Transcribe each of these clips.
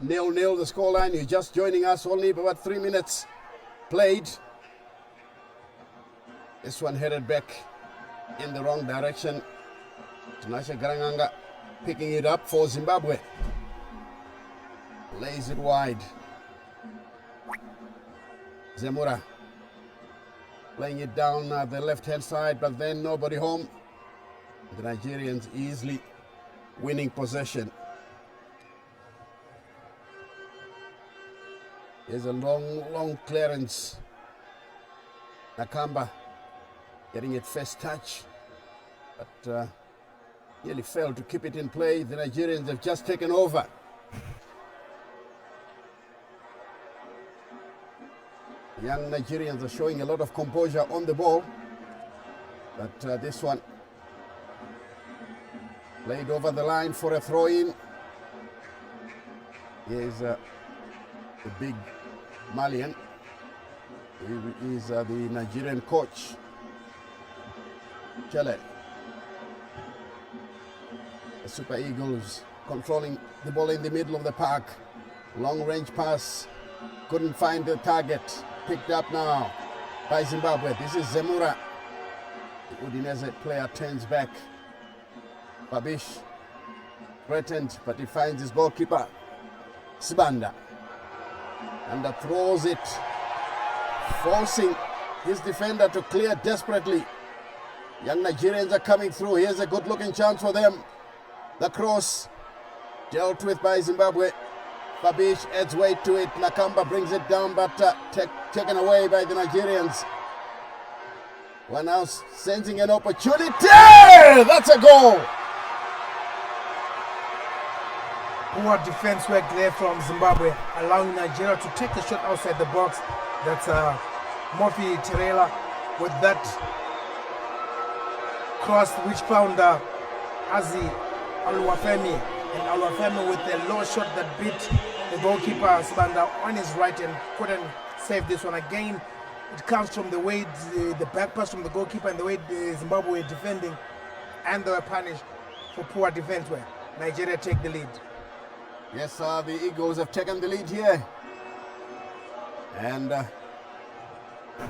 0-0 the scoreline. You're just joining us, only about 3 minutes played. This one headed back in the wrong direction. Tinashe Garanganga picking it up for Zimbabwe. Lays it wide. Zemura playing it down the left-hand side, but then nobody home. The Nigerians easily winning possession. There's a long clearance. Nakamba getting it first touch, but nearly failed to keep it in play. The Nigerians have just taken over. Young Nigerians are showing a lot of composure on the ball, but this one played over the line for a throw-in. Here's the big Malian. He is the Nigerian coach, Chele. The Super Eagles controlling the ball in the middle of the park. Long range pass, couldn't find the target. Picked up now by Zimbabwe. This is Zemura. The Udinese player turns back. Babish threatened, but he finds his goalkeeper, Sibanda, and throws it, forcing his defender to clear desperately. Young Nigerians are coming through. Here's a good-looking chance for them. The cross dealt with by Zimbabwe. Babish adds weight to it. Nakamba brings it down, but taken away by the Nigerians. We're now sensing an opportunity. That's a goal. Poor defense work there from Zimbabwe, allowing Nigeria to take the shot outside the box. That's Murphy Terela with that cross which found Azi Aluwafemi, and Aluwafemi with a low shot that beat the goalkeeper Sibanda on his right and couldn't save this one. Again, it comes from the way the back pass from the goalkeeper and the way the Zimbabwe were defending, and they were punished for poor defense where Nigeria take the lead. Yes, the Eagles have taken the lead here, and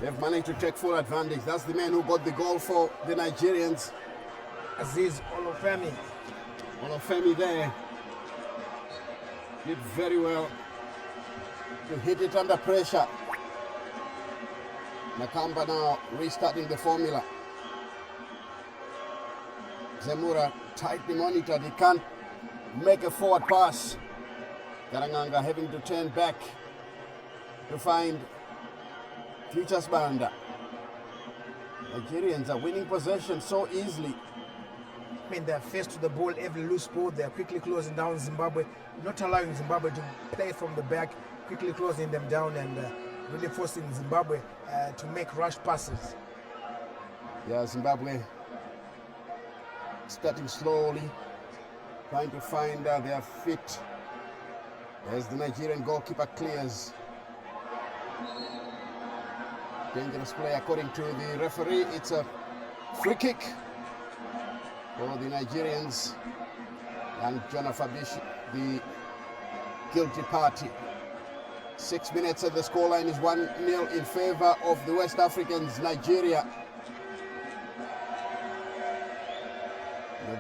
they've managed to take full advantage. That's the man who got the goal for the Nigerians. Aziz Olufemi. Olufemi there did very well to hit it under pressure. Nakamba now restarting the formula. Zemura tightly monitored. He can't make a forward pass. Garanganga having to turn back to find Futures Banda. Nigerians are winning possession so easily. I mean, they're faced to the ball, every loose ball, they're quickly closing down Zimbabwe, not allowing Zimbabwe to play from the back, quickly closing them down and really forcing Zimbabwe to make rush passes. Yeah, Zimbabwe starting slowly, trying to find their feet as the Nigerian goalkeeper clears. Dangerous play according to the referee. It's a free kick for the Nigerians, and Jonah Fabish, the guilty party. 6 minutes and the scoreline is 1-0 in favor of the West Africans, Nigeria.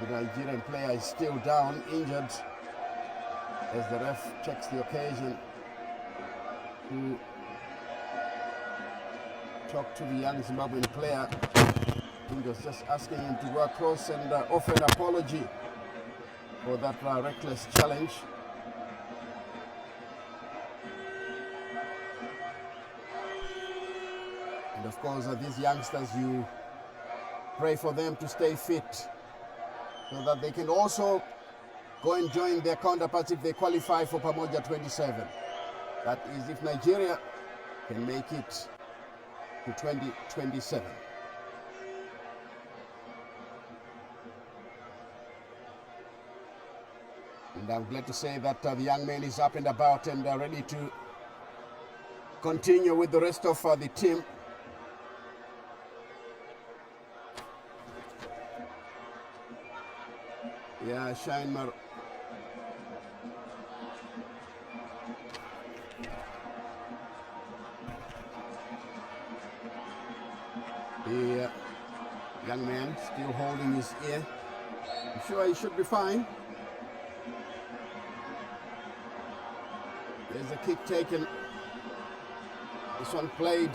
The Nigerian player is still down, injured, as the ref checks the occasion to talk to the young Zimbabwean player. He was just asking him to go across and offer an apology for that reckless challenge. And of course, these youngsters, you pray for them to stay fit so that they can also go and join their counterparts if they qualify for Pamoja 27. That is if Nigeria can make it to 2027. And I'm glad to say that the young man is up and about and ready to continue with the rest of the team. Yeah, Young man still holding his ear. I'm sure he should be fine. There's a kick taken. This one played.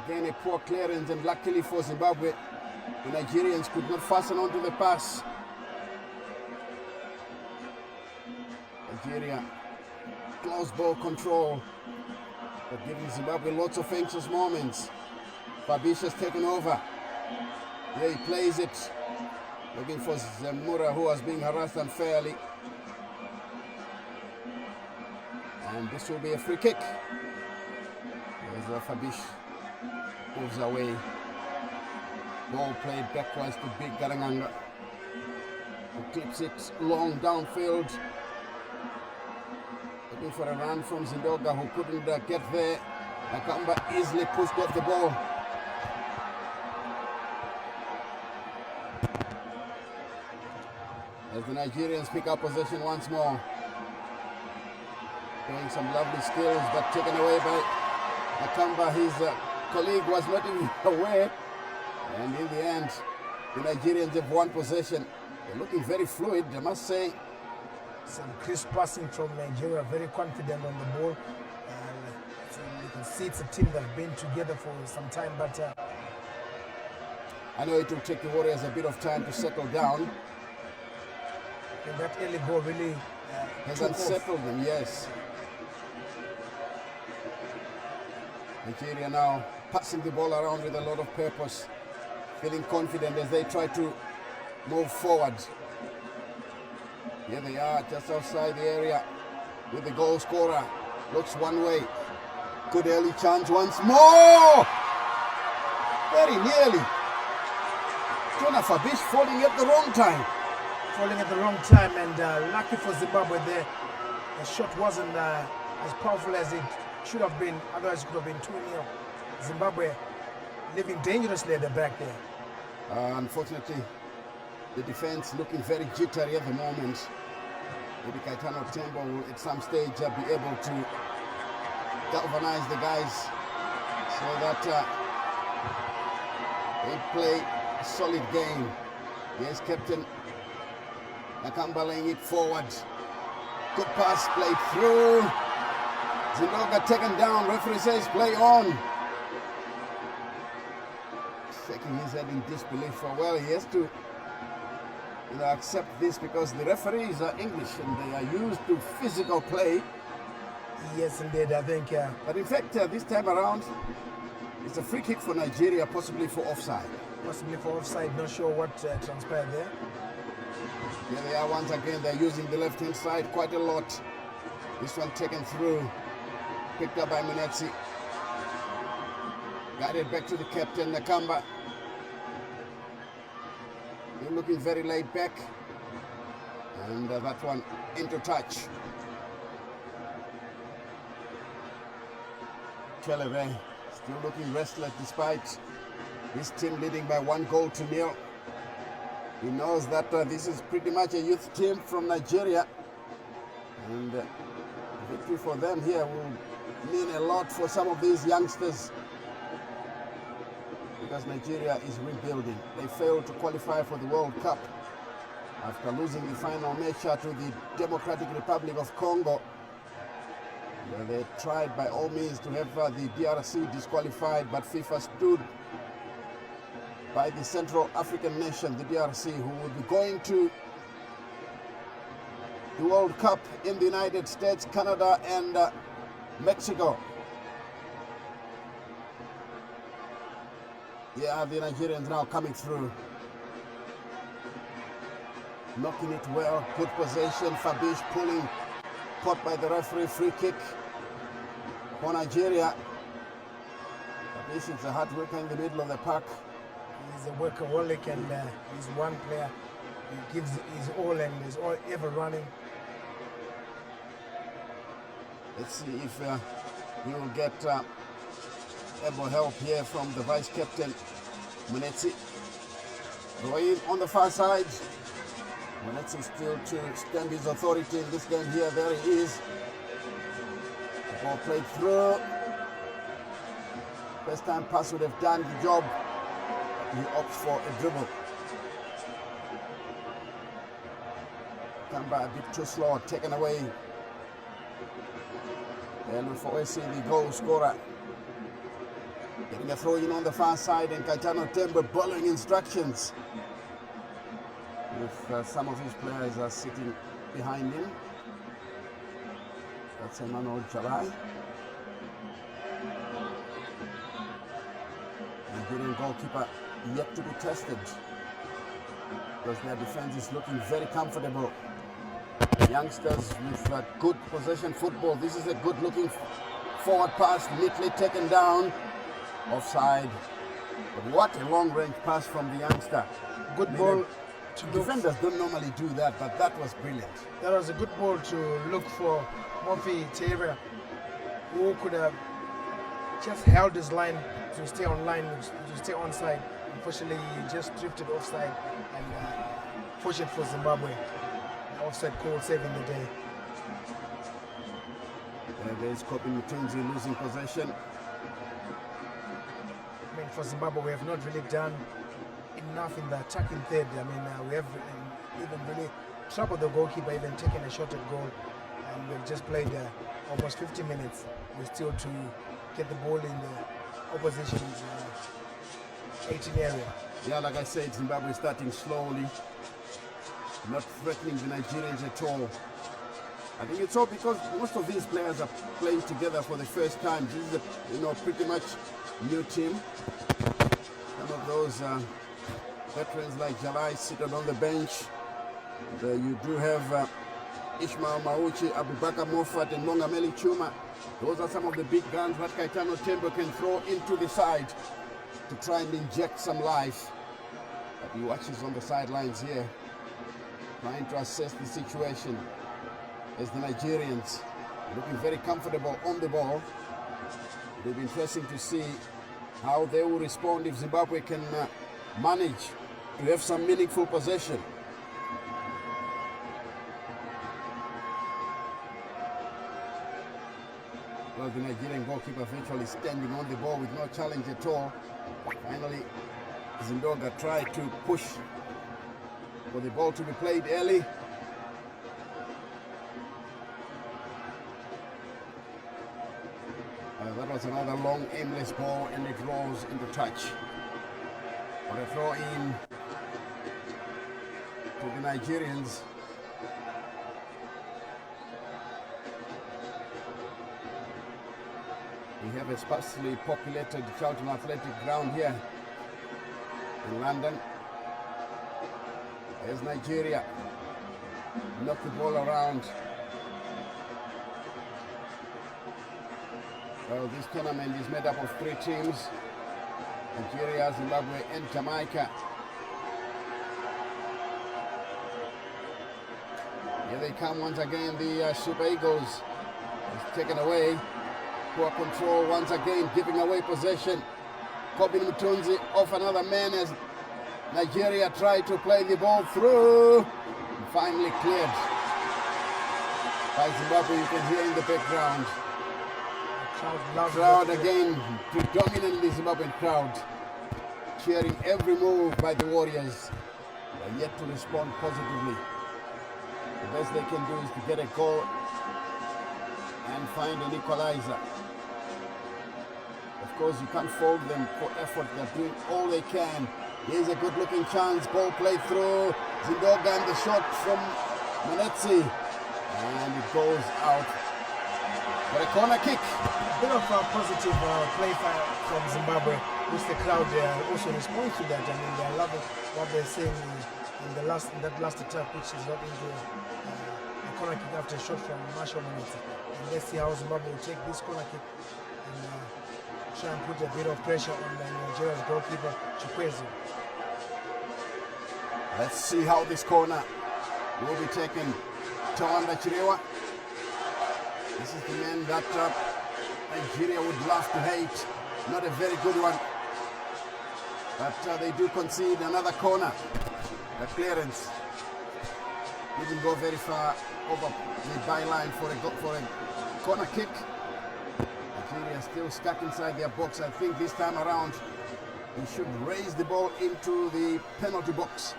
Again, a poor clearance, and luckily for Zimbabwe, the Nigerians could not fasten onto the pass. Nigeria, close ball control, but giving Zimbabwe lots of anxious moments. Fabish has taken over. Here he plays it, looking for Zemura, who was being harassed unfairly. And this will be a free kick. There's Fabish, moves away. Ball played backwards to Big Garanganga, who clips it long downfield. Looking for a run from Zindoga, who couldn't get there. Nakamba easily pushed off the ball. As the Nigerians pick up possession once more. Doing some lovely skills, but taken away by Nakamba. His colleague was not even aware. And in the end, the Nigerians have won possession. They're looking very fluid, I must say. Some crisp passing from Nigeria, very confident on the ball. So you can see it's a team that have been together for some time, but I know it will take the Warriors a bit of time to settle down. And that early goal really has unsettled them, yes. Nigeria now passing the ball around with a lot of purpose, feeling confident as they try to move forward. Here they are, just outside the area with the goal scorer. Looks one way. Good early chance once more. Very nearly. Jonah Fabish falling at the wrong time. Falling at the wrong time, and lucky for Zimbabwe there. The shot wasn't as powerful as it should have been, otherwise it could have been 2-0. Zimbabwe living dangerously at the back there. Unfortunately, the defense looking very jittery at the moment. Maybe Kaitano Tembo will at some stage be able to galvanize the guys so that they play a solid game. Yes, Captain Nakamba laying it forward. Good pass played through. Zindoga taken down. Referee says play on. Shaking his head in disbelief. Well, he has to accept this because the referees are English and they are used to physical play. Yes, indeed. I think. But in fact, this time around, it's a free kick for Nigeria, possibly for offside. Possibly for offside. Not sure what transpired there. Here they are once again. They're using the left-hand side quite a lot. This one taken through. Picked up by Munetsi. Guided back to the captain, Nakamba. They're looking very laid back. And that one into touch. Cheleve still looking restless despite this team leading by 1-0. He knows that this is pretty much a youth team from Nigeria, and victory for them here will mean a lot for some of these youngsters because Nigeria is rebuilding. They failed to qualify for the World Cup after losing the final match to the Democratic Republic of Congo. They tried by all means to have the DRC disqualified, but FIFA stood by the Central African nation, the DRC, who will be going to the World Cup in the United States, Canada, and Mexico. Yeah, the Nigerians now coming through. Knocking it well, good possession. Fabish pulling, caught by the referee, free kick for Nigeria. Fabish is a hard worker in the middle of the park. He's a workaholic, and he's one player. He gives his all and is all ever running. Let's see if he will get able help here from the vice captain, Munetsi. Going on the far side. Munetsi still to stand his authority in this game here. There he is. The ball played through. First time pass would have done the job. he opts for a dribble. Kamba a bit too slow, taken away. And for AC, the goal scorer. Getting a throw in on the far side, and Kaitano Tembe following instructions. With some of his players are sitting behind him. That's Emmanuel Jalai. Nigerian goalkeeper yet to be tested, because their defense is looking very comfortable. Youngsters with good possession football. This is a good looking forward pass, neatly taken down. Offside. But what a long range pass from the youngster. Good ball. Defenders don't normally do that, but that was brilliant. That was a good ball to look for Murphy Terra, who could have just held his line to stay on line, to stay onside. Unfortunately, he just drifted offside, and fortunate for Zimbabwe. Offside call saving the day. There's Kopi Mutunzi losing possession. I mean, for Zimbabwe, we have not really done enough in the attacking third. I mean, we have even really troubled the goalkeeper, even taking a shot at goal. And we've just played almost 50 minutes. We're still to get the ball in the opposition's 18 area. Yeah, like I said, Zimbabwe is starting slowly, not threatening the Nigerians at all. I think it's all because most of these players are playing together for the first time. This is a pretty much new team. Some of those veterans like Jalai seated on the bench. You do have Ishmael Mauchi, Abubakar Moffat, and Mongameli Chuma. Those are some of the big guns that Kaitano Tembe can throw into the side to try and inject some life. But he watches on the sidelines here, trying to assess the situation as the Nigerians are looking very comfortable on the ball. It'll be interesting to see how they will respond if Zimbabwe can manage to have some meaningful possession. Well, the Nigerian goalkeeper virtually standing on the ball with no challenge at all. Finally, Zindoga tried to push for the ball to be played early. That was another long, aimless ball, and it rolls into touch. But a throw in to the Nigerians. We have a sparsely populated Charlton Athletic ground here in London. There's Nigeria. Knock the ball around. Well, this tournament is made up of 3 teams: Nigeria, Zimbabwe, and Jamaica. Here they come once again, the Super Eagles. It's taken away. Poor control once again, giving away possession. Kopi Mutunzi off another man as Nigeria tried to play the ball through. And finally cleared by Zimbabwe. You can hear in the background. Crowd again, predominantly Zimbabwean crowd, cheering every move by the Warriors. They're yet to respond positively. The best they can do is to get a goal and find an equalizer. Of course, you can't fault them for effort. They're doing all they can. Here's a good looking chance, ball played through. Zindoga and the shot from Manetsi, and it goes out for a corner kick. A bit of a positive play from Zimbabwe, which the crowd also responds to that. I mean, they love it, what they're saying in that last attack, which is not into a corner kick after a shot from Marshall Manetsi. And let's see how Zimbabwe will take this corner kick and try and put a bit of pressure on the Nigeria's goalkeeper, Chikwezu. Let's see how this corner will be taken. Tawanda Chirewa. This is the man that Nigeria would love to hate. Not a very good one. But they do concede another corner. The clearance didn't go very far over the byline for a corner kick. Nigeria still stuck inside their box. I think this time around He should raise the ball into the penalty box.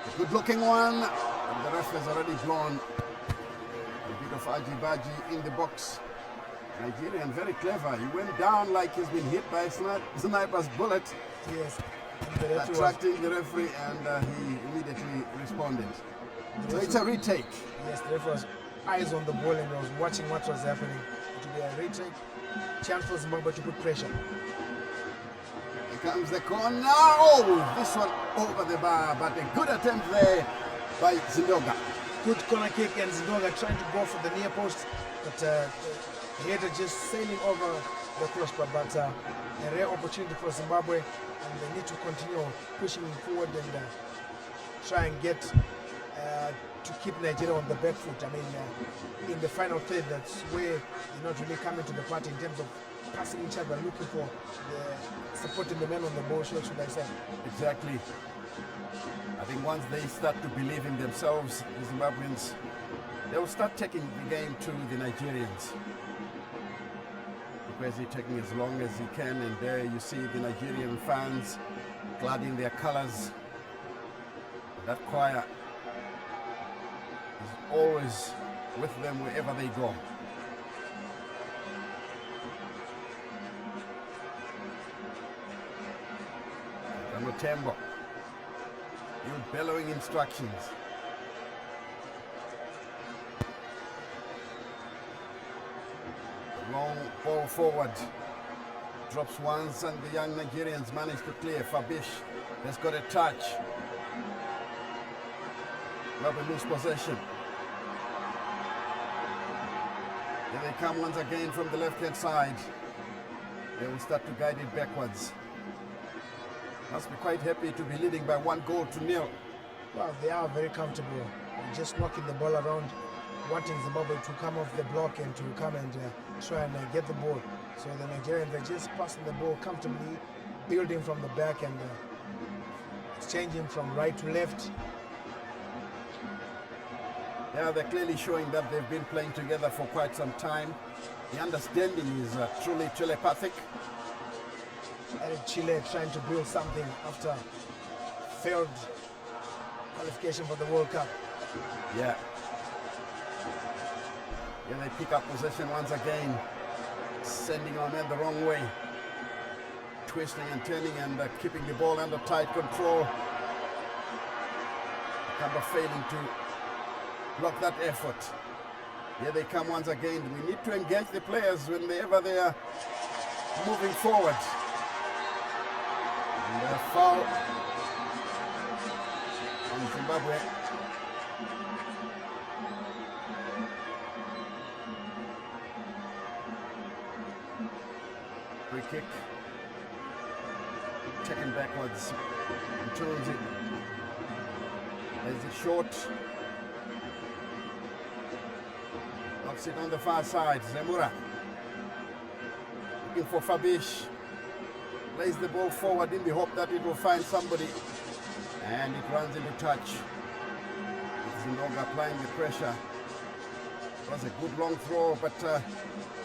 A good-looking one. And the ref has already blown a bit of aji-baji in the box. Nigerian, very clever. He went down like he's been hit by a sniper's bullet. Yes. Attracting the referee, and he immediately responded. So it's a retake. Yes, the referee was eyes on the ball and was watching what was happening. It will be a retake. Chance for Zimbabwe to put pressure. Here comes the corner. Oh, this one over the bar, but a good attempt there by Zindoga. Good corner kick, and Zindoga trying to go for the near post, but the header just sailing over the crossbar. But a rare opportunity for Zimbabwe, and they need to continue pushing forward and try and get to keep Nigeria on the back foot. I mean, in the final third, that's where they're not really coming to the party in terms of passing each other, looking for the supporting the men on the ball, should I say. Exactly. I think once they start to believe in themselves, the Zimbabweans, they will start taking the game to the Nigerians. Because he's taking as long as he can, and there you see the Nigerian fans clad in their colors. That choir is always with them wherever they go. Tembo, you bellowing instructions. Long ball forward, drops once, and the young Nigerians manage to clear. Fabish has got a touch. Zimbabwe lose possession. Here they come once again from the left-hand side. They will start to guide it backwards. Must be quite happy to be leading by 1-0. Well, they are very comfortable. Just knocking the ball around, wanting Zimbabwe to come off the block and to come and try and get the ball. So the Nigerians are just passing the ball comfortably, building from the back and exchanging from right to left. Yeah, they're clearly showing that they've been playing together for quite some time. The understanding is truly telepathic. And Chile trying to build something after failed qualification for the World Cup. Yeah. Yeah, they pick up possession once again, sending our men the wrong way, twisting and turning and keeping the ball under tight control. Kamba failing to block that effort. Here they come once again. We need to engage the players whenever they are moving forward. And a foul on Zimbabwe. Free kick. Taken backwards. Turns it. Is it short? Knocks it on the far side. Zemura. Looking for Fabish. Plays the ball forward in the hope that it will find somebody, and it runs into touch. Zindoga applying the pressure. It was a good long throw, but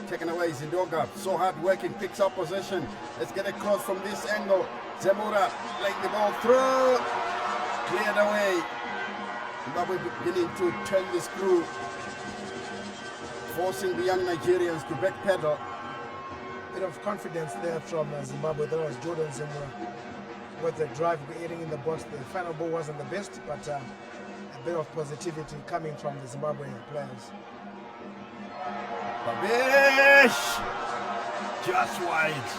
taken away. Zindoga, so hard working, picks up possession. Let's get a cross from this angle. Zemura playing the ball through, cleared away. Zimbabwe beginning to turn the screw, forcing the young Nigerians to backpedal. Bit of confidence there from Zimbabwe. That was Jordan Zemura with the drive getting in the box. The final ball wasn't the best, but a bit of positivity coming from the Zimbabwe players. Fabish! Just wide.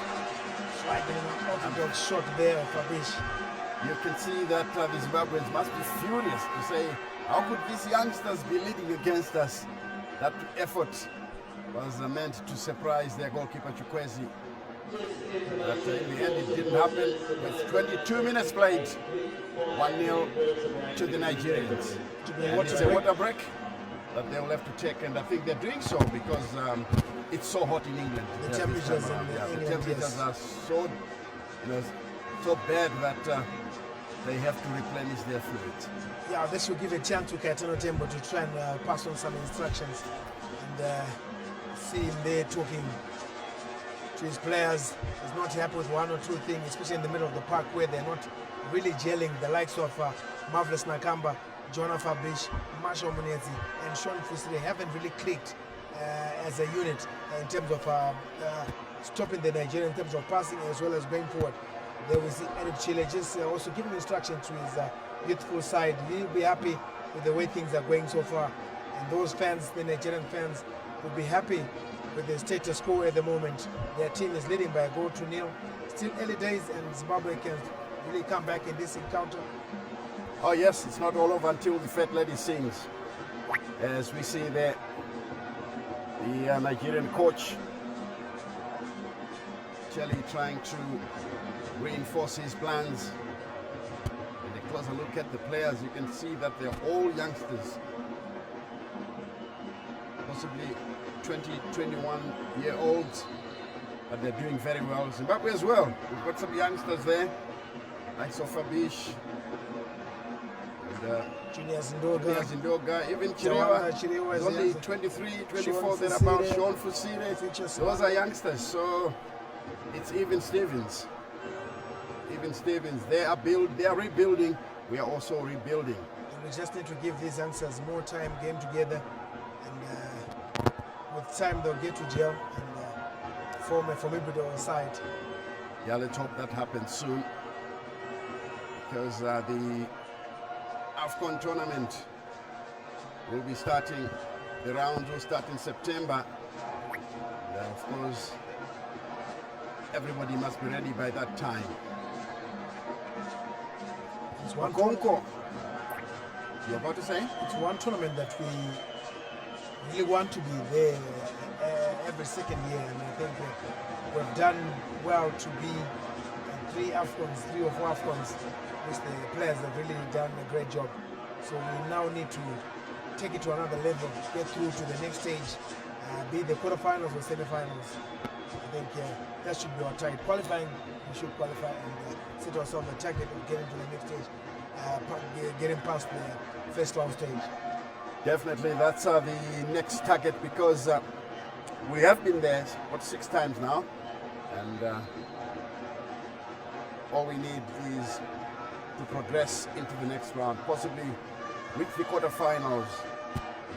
Striking an orthodox shot there, Fabish. You can see that the Zimbabweans must be furious to say, how could these youngsters be leading against us? That effort was meant to surprise their goalkeeper Chukwueze. But in the end it didn't happen. With 22 minutes played, 1-0 to the Nigerians. And it's a water break that they will have to take, and I think they're doing so because it's so hot in England. The temperatures in England, the temperatures are so, so bad that they have to replenish their fluids. Yeah, this will give a chance to Kaitano Tembo to try and pass on some instructions and see him there talking to his players. He's not happy with one or two things, especially in the middle of the park where they're not really gelling. The likes of Marvelous Nakamba, Jonah Fabish, Marshall Munezi, and Sean Fusire haven't really clicked as a unit in terms of stopping the Nigerian in terms of passing as well as going forward. There we see Eric Chile just also giving instruction to his youthful side. He'll be happy with the way things are going so far. And those fans, the Nigerian fans, will be happy with the status quo at the moment. Their team is leading by a goal to nil. Still early days, and Zimbabwe can really come back in this encounter. Oh yes, it's not all over until the Fat Lady sings. As we see there, the Nigerian coach, Chelly, trying to reinforce his plans. And a closer look at the players, you can see that they're all youngsters. Possibly 20, 21-year-olds, but they're doing very well. Zimbabwe as well. We've got some youngsters there, like Fabish, and Junior Zindoga, even Chirewa is only yes. 23, 24, thereabouts. Sean Fusire, those are youngsters. So it's even Stevens. They are rebuilding. We are also rebuilding. And we just need to give these youngsters more time, game together, and with time they'll get to gel and form a formidable side. Yeah, let's hope that happens soon, because the AFCON tournament will be starting. The rounds will start in September. And of course, everybody must be ready by that time. It's one Konko, you're about to say? It's one tournament that we really want to be there every second year, and I think we've done well to be in 3 or 4 AFCONs, which the players have really done a great job. So we now need to take it to another level, get through to the next stage, be it the quarterfinals or semi-finals. I think that should be our target. Qualifying, we should qualify and set ourselves a target of getting to the next stage, getting past the first round stage. Definitely, that's the next target, because we have been there, 6 times now, and all we need is to progress into the next round, possibly reach the quarterfinals,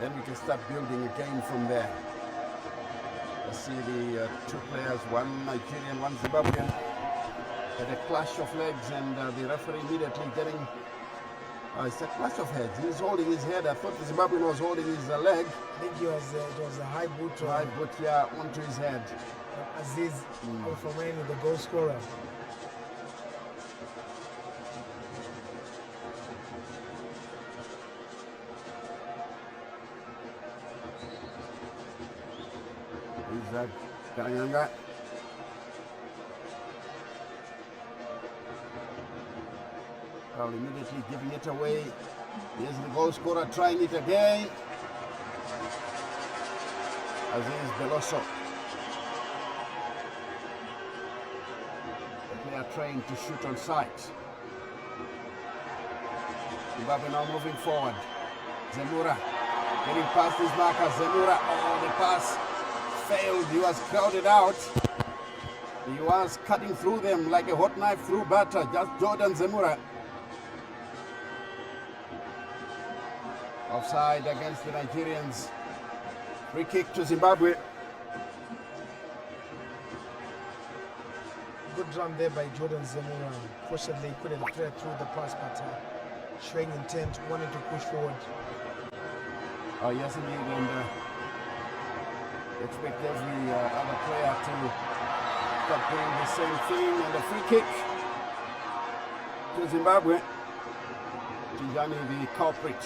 then we can start building again from there. I see the 2 players, one Nigerian, one Zimbabwean, had a clash of legs, and the referee immediately getting, it's a clash of heads. He's holding his head. I thought the Zimbabwean was holding his leg. I think it was a high boot. High boot, yeah, onto his head. Aziz Al-Famaini, the goal scorer. Who's Kanyanga? Well, immediately giving it away. Here's the goal scorer trying it again. Aziz Beloso. The player trying to shoot on sight. Zimbabwe now moving forward. Zemura getting past his marker. Zemura, oh, the pass failed. He was crowded out. He was cutting through them like a hot knife through butter. Just Jordan Zemura. Offside against the Nigerians. Free kick to Zimbabwe. Good run there by Jordan Zemura. Fortunately, he couldn't thread through the pass, but showing intent, wanting to push forward. Oh yes, indeed, and expect every other player to start doing the same thing. And a free kick to Zimbabwe. Tijani, the culprit,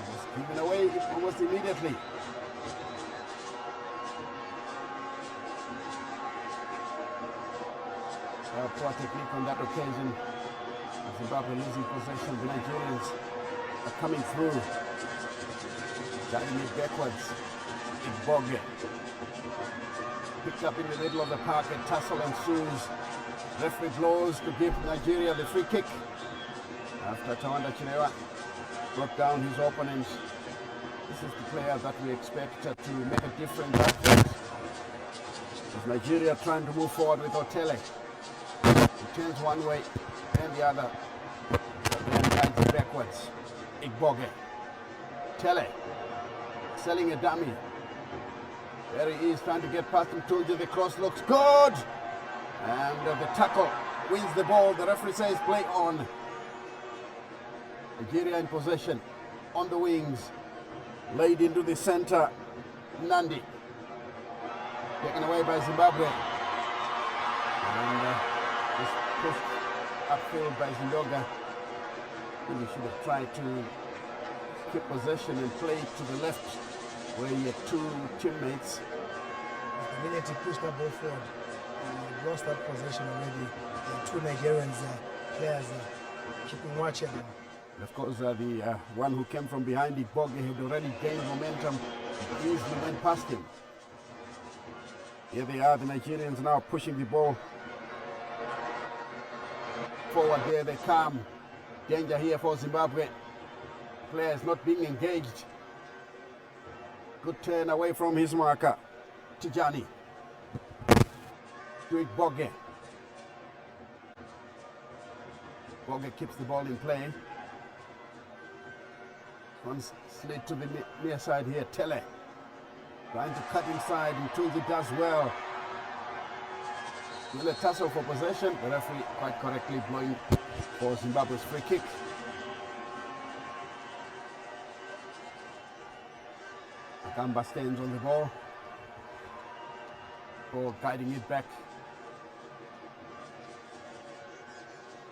was given away almost immediately. Poor technique on that occasion. Zimbabwe losing possession. The Nigerians are coming through. Guiding it backwards. Igboge. Picked up in the middle of the park, and tussle ensues. Referee blows to give Nigeria the free kick. After Tawanda Chinewa brought down his opponents. This is the player that we expect to make a difference. It's Nigeria trying to move forward with Otele. He turns one way and the other. Then guides it backwards. Igboge. Tele. Selling a dummy. There he is trying to get past him. Told you the cross looks good. And the tackle wins the ball. The referee says play on. Nigeria in possession. On the wings. Laid into the center. Nandi. Taken away by Zimbabwe. And just pushed upfield by Zindoga. Really should have tried to keep possession and play to the left where he had two teammates. The minute he pushed that ball forward, he lost that possession already. Two Nigerians players keeping watch at him. And of course, the one who came from behind Igboge had already gained momentum. He easily went past him. Here they are, the Nigerians now pushing the ball forward. There they come. Danger here for Zimbabwe. Players not being engaged. Good turn away from his marker. Tijani. To Igboge. Igboge keeps the ball in play. One slid to the near side here. Tele. Trying to cut inside. Ntuzi does well. Still a tussle for possession. The referee quite correctly blowing for Zimbabwe's free kick. Akamba stands on the ball. Ball guiding it back.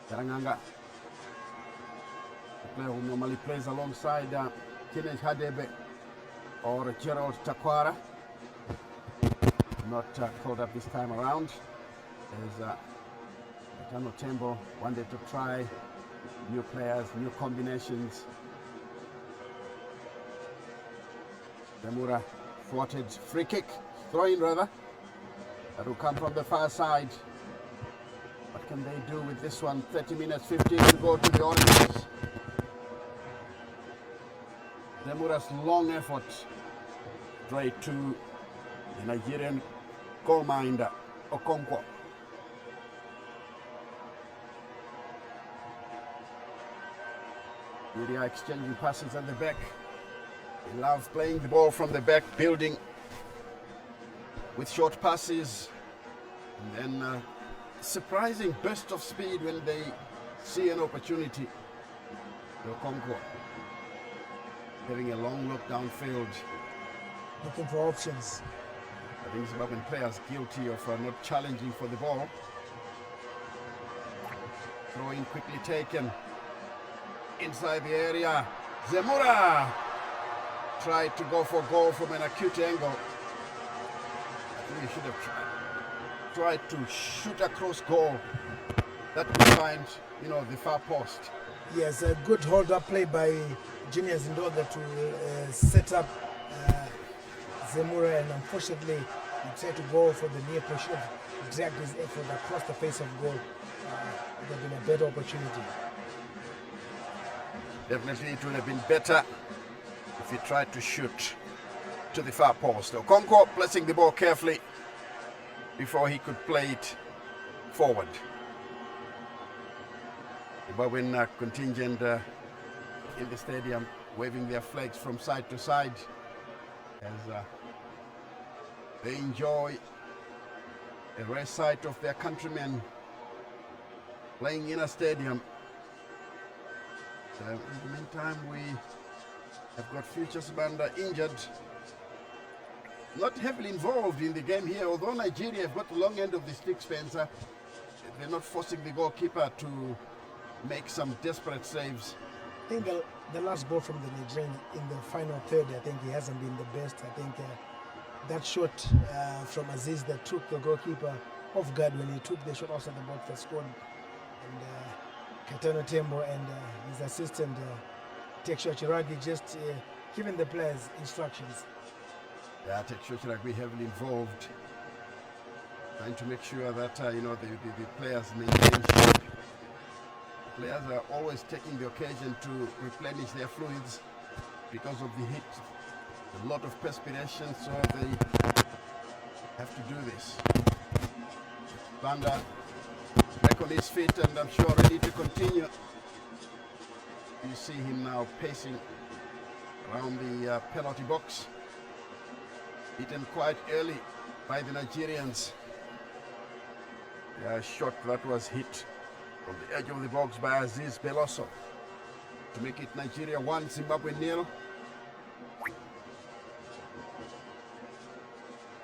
Karanganga, the player who normally plays alongside Kinej Hadebe or Gerald Takwara. Not called up this time around, as Tano Tembo wanted to try new players, new combinations. Demura thwarted free kick, throw-in rather, that will come from the far side. What can they do with this one? 30 minutes, 15 to go to the Oranges. Demura's long effort straight to the Nigerian goalminder, Okonkwo. They are exchanging passes at the back. They love playing the ball from the back, building with short passes. And then surprising burst of speed when they see an opportunity. Okonkwo having a long look downfield. Looking for options. I think Zimbabwean players guilty of not challenging for the ball. Throw in quickly taken. Inside the area. Zemura tried to go for goal from an acute angle. I think he should have tried to shoot across goal. That would find, the far post. Yes, a good hold-up play by Junior Zindoga to set up Zemura, and unfortunately he tried to go for the near push, dragged his effort across the face of goal. It would have been a better opportunity. Definitely it would have been better if he tried to shoot to the far post. Okonkwo placing the ball carefully before he could play it forward. The Zimbabwean contingent in the stadium waving their flags from side to side as they enjoy a rare sight of their countrymen playing in a stadium. In the meantime, we have got Futures Banda injured. Not heavily involved in the game here, although Nigeria have got the long end of the stick, Spencer. They're not forcing the goalkeeper to make some desperate saves. I think the last ball from the Nigerian in the final third, I think he hasn't been the best. I think that shot from Aziz that took the goalkeeper off guard when he took the shot outside the box that scored. And Katano Tembo and his assistant Teksho Chiragi just giving the players instructions. Yeah, Teksho Chiragi heavily involved, trying to make sure that the players maintain shape. Players are always taking the occasion to replenish their fluids because of the heat. A lot of perspiration, so they Have to do this. Banda back on his feet and I'm sure ready to continue. You see him now pacing around the penalty box. Beaten quite early by the Nigerians. A shot that was hit from the edge of the box by Aziz Beloso to make it Nigeria 1, Zimbabwe 0.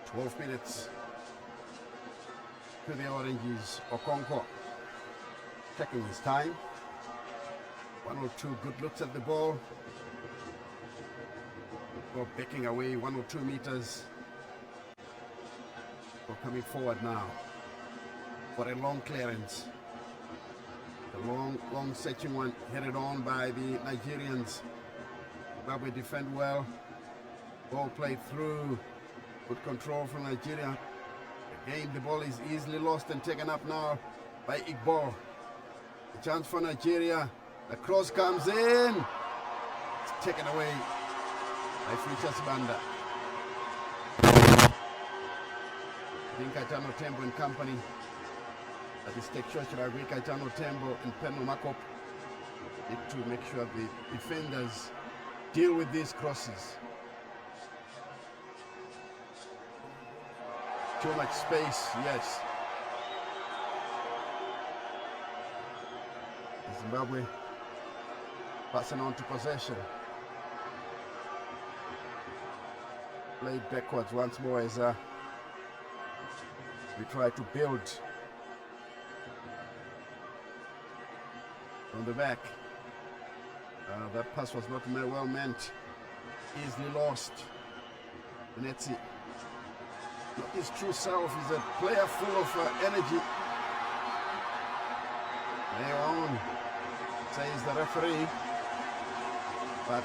12 minutes to the Oranges. Okonkwo taking his time. 1 or 2 good looks at the ball. Or backing away 1 or 2 meters. Or coming forward now for a long clearance. The long searching one headed on by the Nigerians. Zimbabwe defend well. Ball played through. Good control from Nigeria. Again, the ball is easily lost and taken up now by Igbo. A chance for Nigeria. The cross comes in. It's taken away by Fuchas Banda. I think Kaitano Tembo and company at the State Church Ragwe, Kaitano Tembo and Penno Makop need to make sure the defenders deal with these crosses. Too much space, yes. Zimbabwe passing on to possession. Played backwards once more as we try to build from the back. That pass was not well meant. Easily lost. Benetzi, not his true self. He's a player full of energy. They on, says the referee. But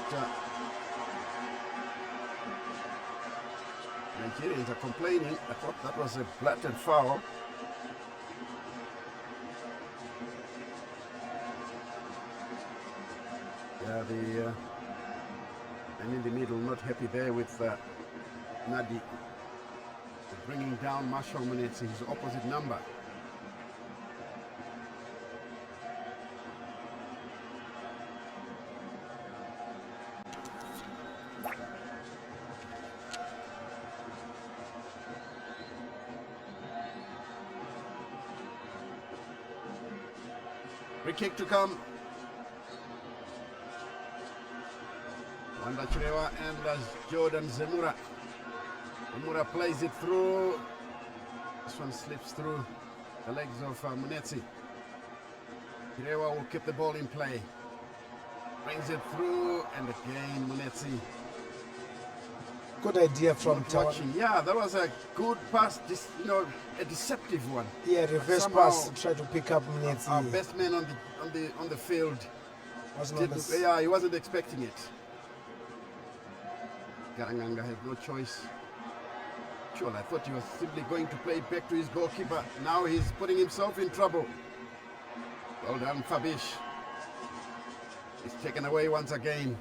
Nigerians are complaining. I thought that was a blatant foul. Yeah, the and in the middle, not happy there with Nadi bringing down Marshall Munetsi, his opposite number. Free kick to come. Wanda Chirewa and Jordan Zemura. Zemura plays it through. This one slips through the legs of Munetsi. Chirewa will keep the ball in play. Brings it through, and again Munetsi. Good idea from Tawan. Yeah, that was a good pass, a deceptive one. Yeah, reverse pass, try to pick up Munetsi. Our best man on the field. He wasn't expecting it. Garanganga has no choice. Sure, I thought he was simply going to play it back to his goalkeeper. Now he's putting himself in trouble. Well done, Fabish. He's taken away once again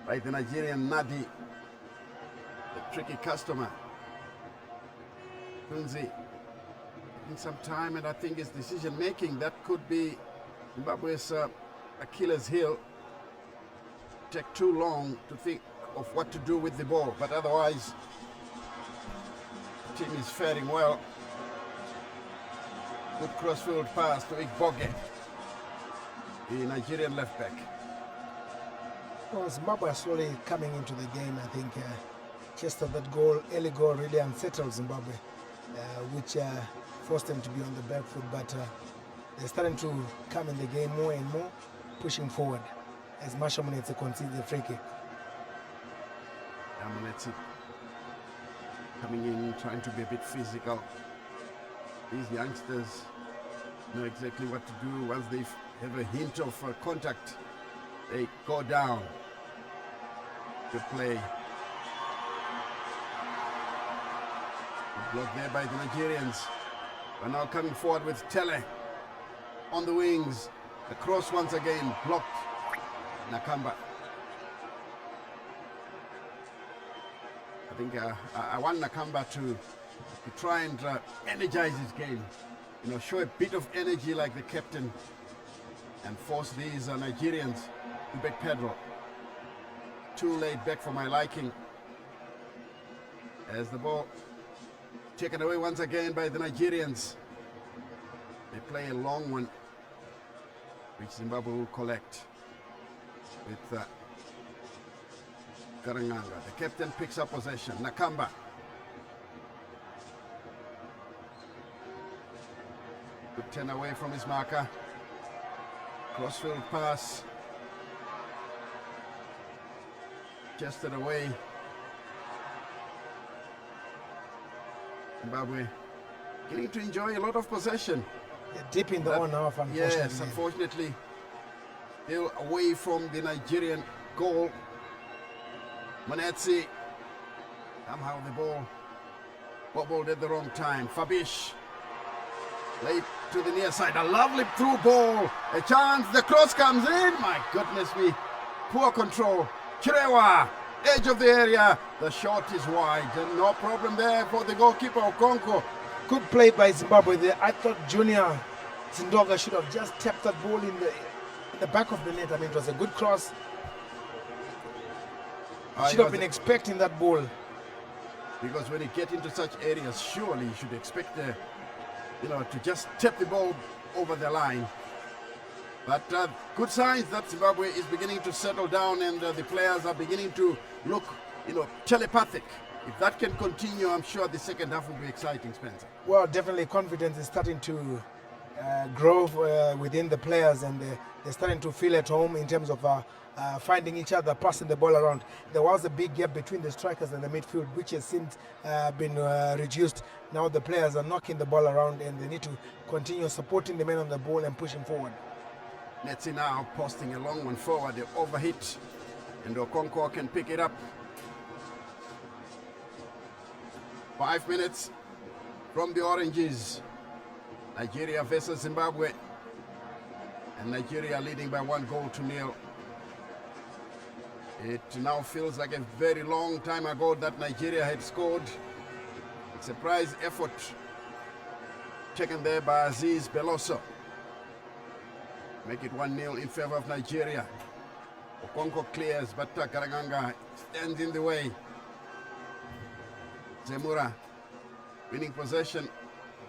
by the Nigerian Nadi, the tricky customer. Kunzi in some time, and I think his decision making, that could be Zimbabwe's Achilles heel. Take too long to think of what to do with the ball, but otherwise the team is faring well. Good crossfield pass to Igboge, the Nigerian left back. Well, Zimbabwe are slowly coming into the game. I think just that early goal really unsettled Zimbabwe, which forced them to be on the back foot, but they're starting to come in the game more and more, pushing forward as Marshall Munetsi concedes the free kick. Munetsi coming in, trying to be a bit physical. These youngsters know exactly what to do. Once they have a hint of contact, they go down. Good play. Good block there by the Nigerians. We're now coming forward with Tele on the wings. The cross once again blocked. Nakamba. I think I want Nakamba to to try and energize his game. You know, show a bit of energy like the captain and force these Nigerians to backpedal. Too laid back for my liking. As the ball taken away once again by the Nigerians. They play a long one, which Zimbabwe will collect with Garanganga. The captain picks up possession. Nakamba. Good turn away from his marker. Crossfield pass. Chested away. Zimbabwe getting to enjoy a lot of possession. They're deep in the own half, unfortunately. Yes, unfortunately. Still away from the Nigerian goal. Manetsi. Somehow the ball bobbled at the wrong time. Fabish. Late to the near side. A lovely through ball. A chance. The cross comes in. My goodness me. Poor control. Chirewa. Edge of the area. The shot is wide. And no problem there for the goalkeeper, Okonko. Good play by Zimbabwe there. I thought Junior Zindoga should have just tapped that ball in the back of the net. I mean, it was a good cross. Should have been expecting that ball. Because when you get into such areas, surely you should expect to just tap the ball over the line. But good signs that Zimbabwe is beginning to settle down and the players are beginning to look, telepathic. If that can continue, I'm sure the second half will be exciting, Spencer. Well, definitely confidence is starting to grow within the players, and they're starting to feel at home in terms of finding each other, passing the ball around. There was a big gap between the strikers and the midfield, which has since been reduced. Now the players are knocking the ball around, and they need to continue supporting the men on the ball and pushing forward. Let's see now, posting a long one forward, the overhit, and Okonkwo can pick it up. 5 minutes from the Oranges. Nigeria versus Zimbabwe. And Nigeria leading by 1-0. It now feels like a very long time ago that Nigeria had scored. Surprise effort taken there by Aziz Beloso. Make it 1-0 in favor of Nigeria. Okonkwo clears, but Garanganga stands in the way. Zemura winning possession.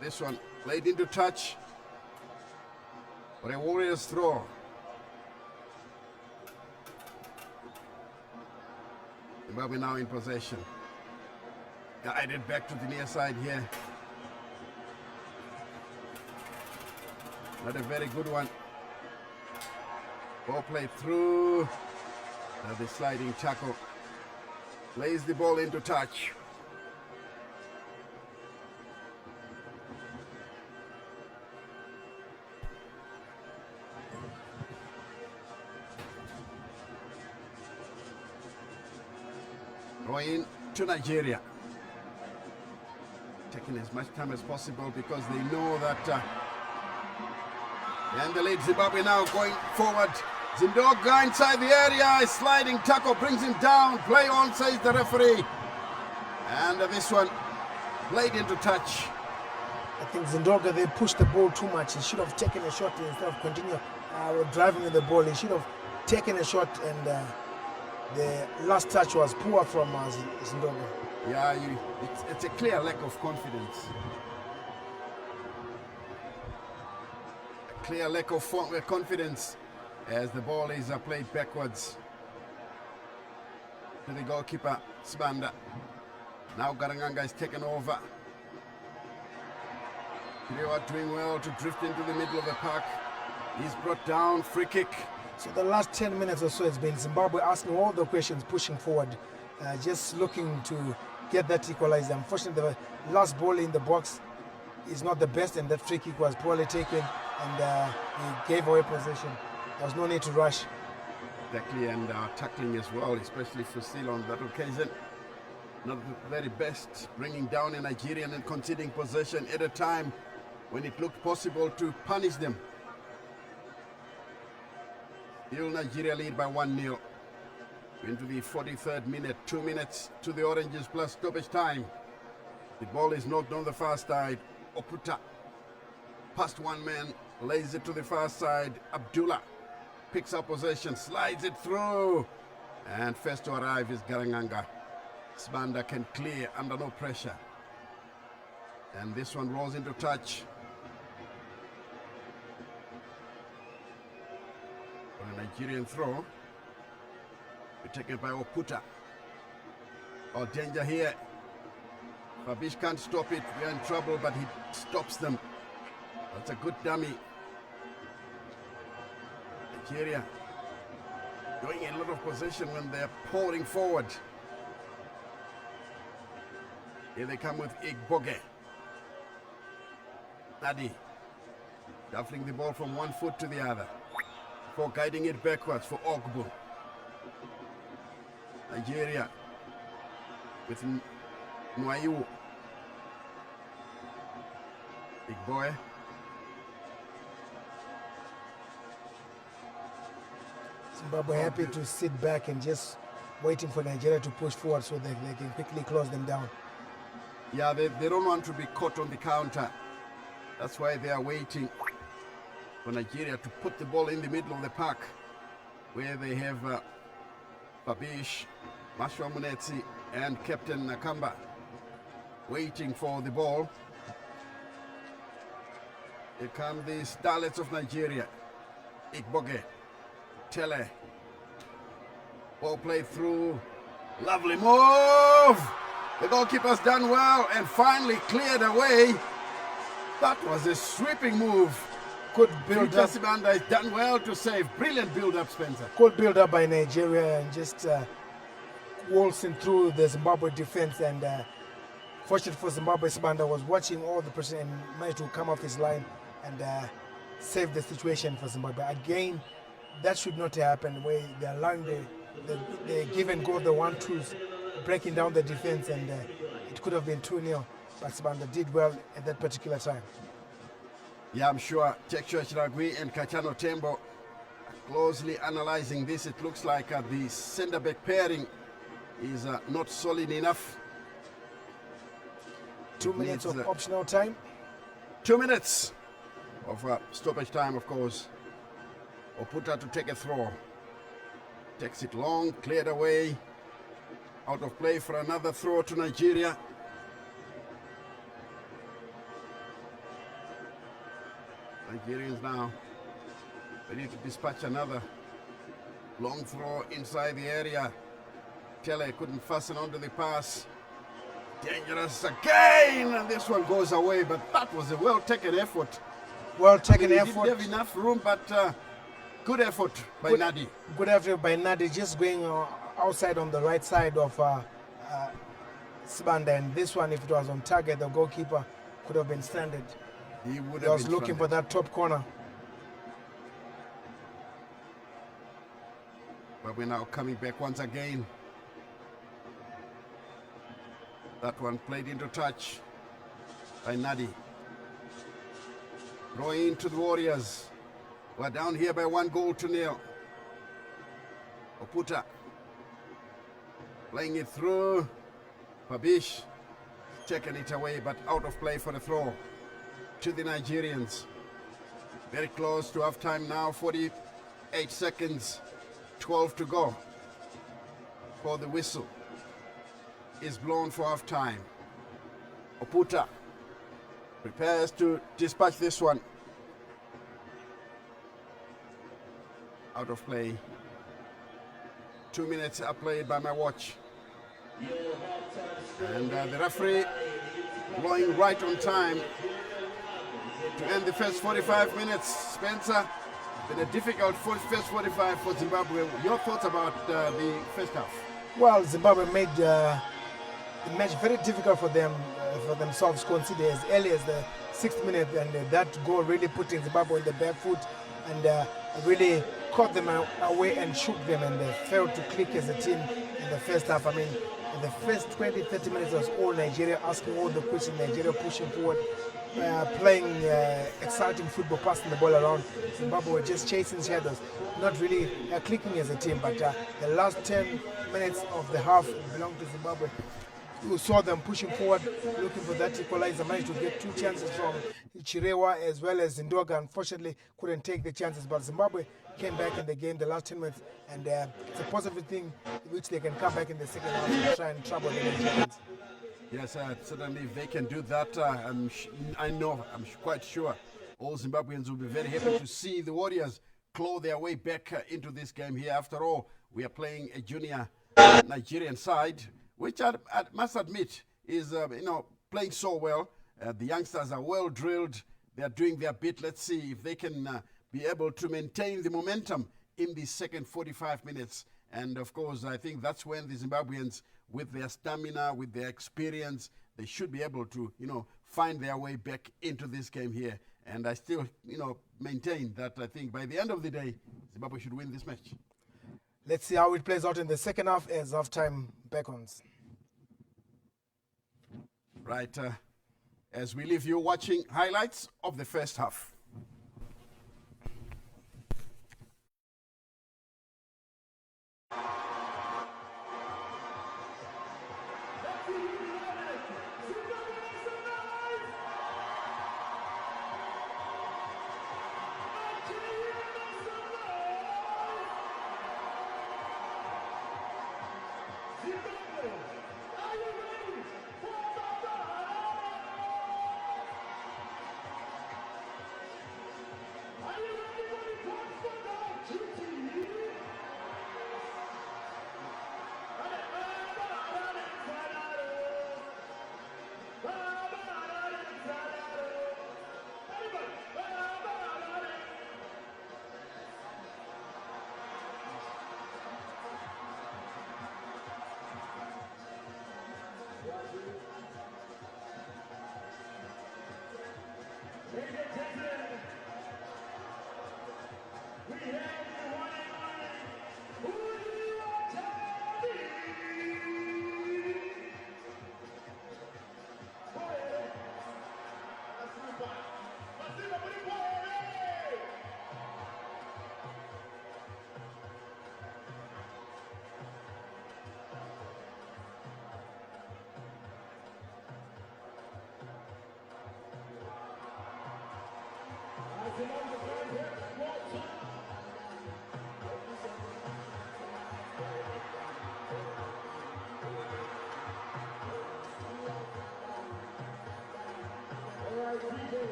This one played into touch for a Warriors throw. Zimbabwe now in possession. Guided back to the near side here. Not a very good one. Ball played through. Now the sliding tackle. Plays the ball into touch. Going to Nigeria. Taking as much time as possible because they know that and the lead. Zimbabwe now going forward. Zindoga inside the area. A sliding tackle brings him down. Play on, says the referee. And this one played into touch. I think Zindoga, they pushed the ball too much. He should have taken a shot instead of continue driving with the ball. He should have taken a shot, and the last touch was poor from Zindoga. Yeah, it's a clear lack of confidence. A clear lack of confidence as the ball is played backwards to the goalkeeper, Sibanda. Now Garanganga is taken over. Kirewa doing well to drift into the middle of the park. He's brought down, free kick. So the last 10 minutes or so has been Zimbabwe asking all the questions, pushing forward, just looking to get that equalizer. Unfortunately, the last ball in the box is not the best, and that free kick was poorly taken, and he gave away possession. There was no need to rush. Exactly, and tackling as well, especially for Steele on that occasion. Not the very best, bringing down a Nigerian and conceding possession at a time when it looked possible to punish them. Still Nigeria lead by 1-0. Into the 43rd minute, 2 minutes to the Oranges plus stoppage time. The ball is knocked on the far side. Oputa, past one man, lays it to the far side. Abdullah picks up possession, slides it through. And first to arrive is Garanganga. Sibanda can clear under no pressure. And this one rolls into touch. For a Nigerian throw. Taken by Oputa. Oh, danger here. Fabish can't stop it. We are in trouble, but he stops them. That's a good dummy. Nigeria doing a lot of possession when they're pouring forward. Here they come with Igboge. Nadi shuffling the ball from one foot to the other before guiding it backwards for Ogbu. Nigeria with Nwaiwu. Big boy. Zimbabwe happy to sit back and just waiting for Nigeria to push forward so that they can quickly close them down. Yeah, they don't want to be caught on the counter. That's why they are waiting for Nigeria to put the ball in the middle of the park where they have Babish, Mashwa Munetsi and Captain Nakamba waiting for the ball. Here come the starlets of Nigeria. Igboge, Tele. Ball played through. Lovely move! The goalkeeper's done well and finally cleared away. That was a sweeping move. Good build up. Sibanda has done well to save. Brilliant build up, Spencer. Good build up by Nigeria and just waltzing through the Zimbabwe defense. And fortunate for Zimbabwe, Sibanda was watching all the pressure and managed to come off his line and save the situation for Zimbabwe. Again, that should not happen where they're allowing the give and go, the 1-2s, breaking down the defense, and it could have been 2-0. But Sibanda did well at that particular time. Yeah, I'm sure Tekshua Chiragui and Kachano Tembo are closely analyzing this. It looks like the centre-back pairing is not solid enough. 2 minutes of optional time. 2 minutes of stoppage time, of course. Oputa to take a throw. Takes it long, cleared away. Out of play for another throw to Nigeria. Nigerians now ready to dispatch another long throw inside the area. Tele couldn't fasten onto the pass. Dangerous again, and this one goes away, but that was a well-taken effort. Well-taken effort. He didn't have enough room, but good effort by Nadi. Good effort by Nadi, just going outside on the right side of Sibanda, and this one, if it was on target, the goalkeeper could have been stranded. He would He have was been looking for stranded. that top corner. But we're now coming back once again. That one played into touch by Nadi. Throwing into the Warriors. We're down here by 1-0. Oputa playing it through. Babish taking it away, but out of play for the throw to the Nigerians. Very close to half time now, 48 seconds, 12 to go for the whistle is blown for half time. Oputa prepares to dispatch this one. Out of play. 2 minutes are played by my watch. And the referee blowing right on time to end the first 45 minutes. Spencer, been a difficult first 45 for Zimbabwe. Your thoughts about the first half? Well, Zimbabwe made the match very difficult for them, for themselves, consider as early as the 6th minute, and that goal really putting Zimbabwe on the back foot and really caught them away and shook them, and they failed to click as a team in the first half. I mean, in the first 20-30 minutes, it was all Nigeria asking all the questions, Nigeria pushing forward, playing exciting football, passing the ball around. Zimbabwe were just chasing shadows, not really clicking as a team. But the last 10 minutes of the half belonged to Zimbabwe. You saw them pushing forward, looking for that equalizer. Managed to get 2 chances from Chirewa as well as Ndoga. Unfortunately, couldn't take the chances, but Zimbabwe came back in the game the last 10 minutes, and it's a positive thing which they can come back in the second half and try and trouble the Nigerians. Yes, certainly if they can do that, I'm quite sure all Zimbabweans will be very happy to see the Warriors claw their way back into this game here. After all, we are playing a junior Nigerian side, which I must admit is playing so well. The youngsters are well drilled. They are doing their bit. Let's see if they can be able to maintain the momentum in the second 45 minutes. And of course, I think that's when the Zimbabweans, with their stamina, with their experience, they should be able to, find their way back into this game here. And I still, maintain that I think by the end of the day, Zimbabwe should win this match. Let's see how it plays out in the second half as halftime beckons. Right, as we leave you watching highlights of the first half.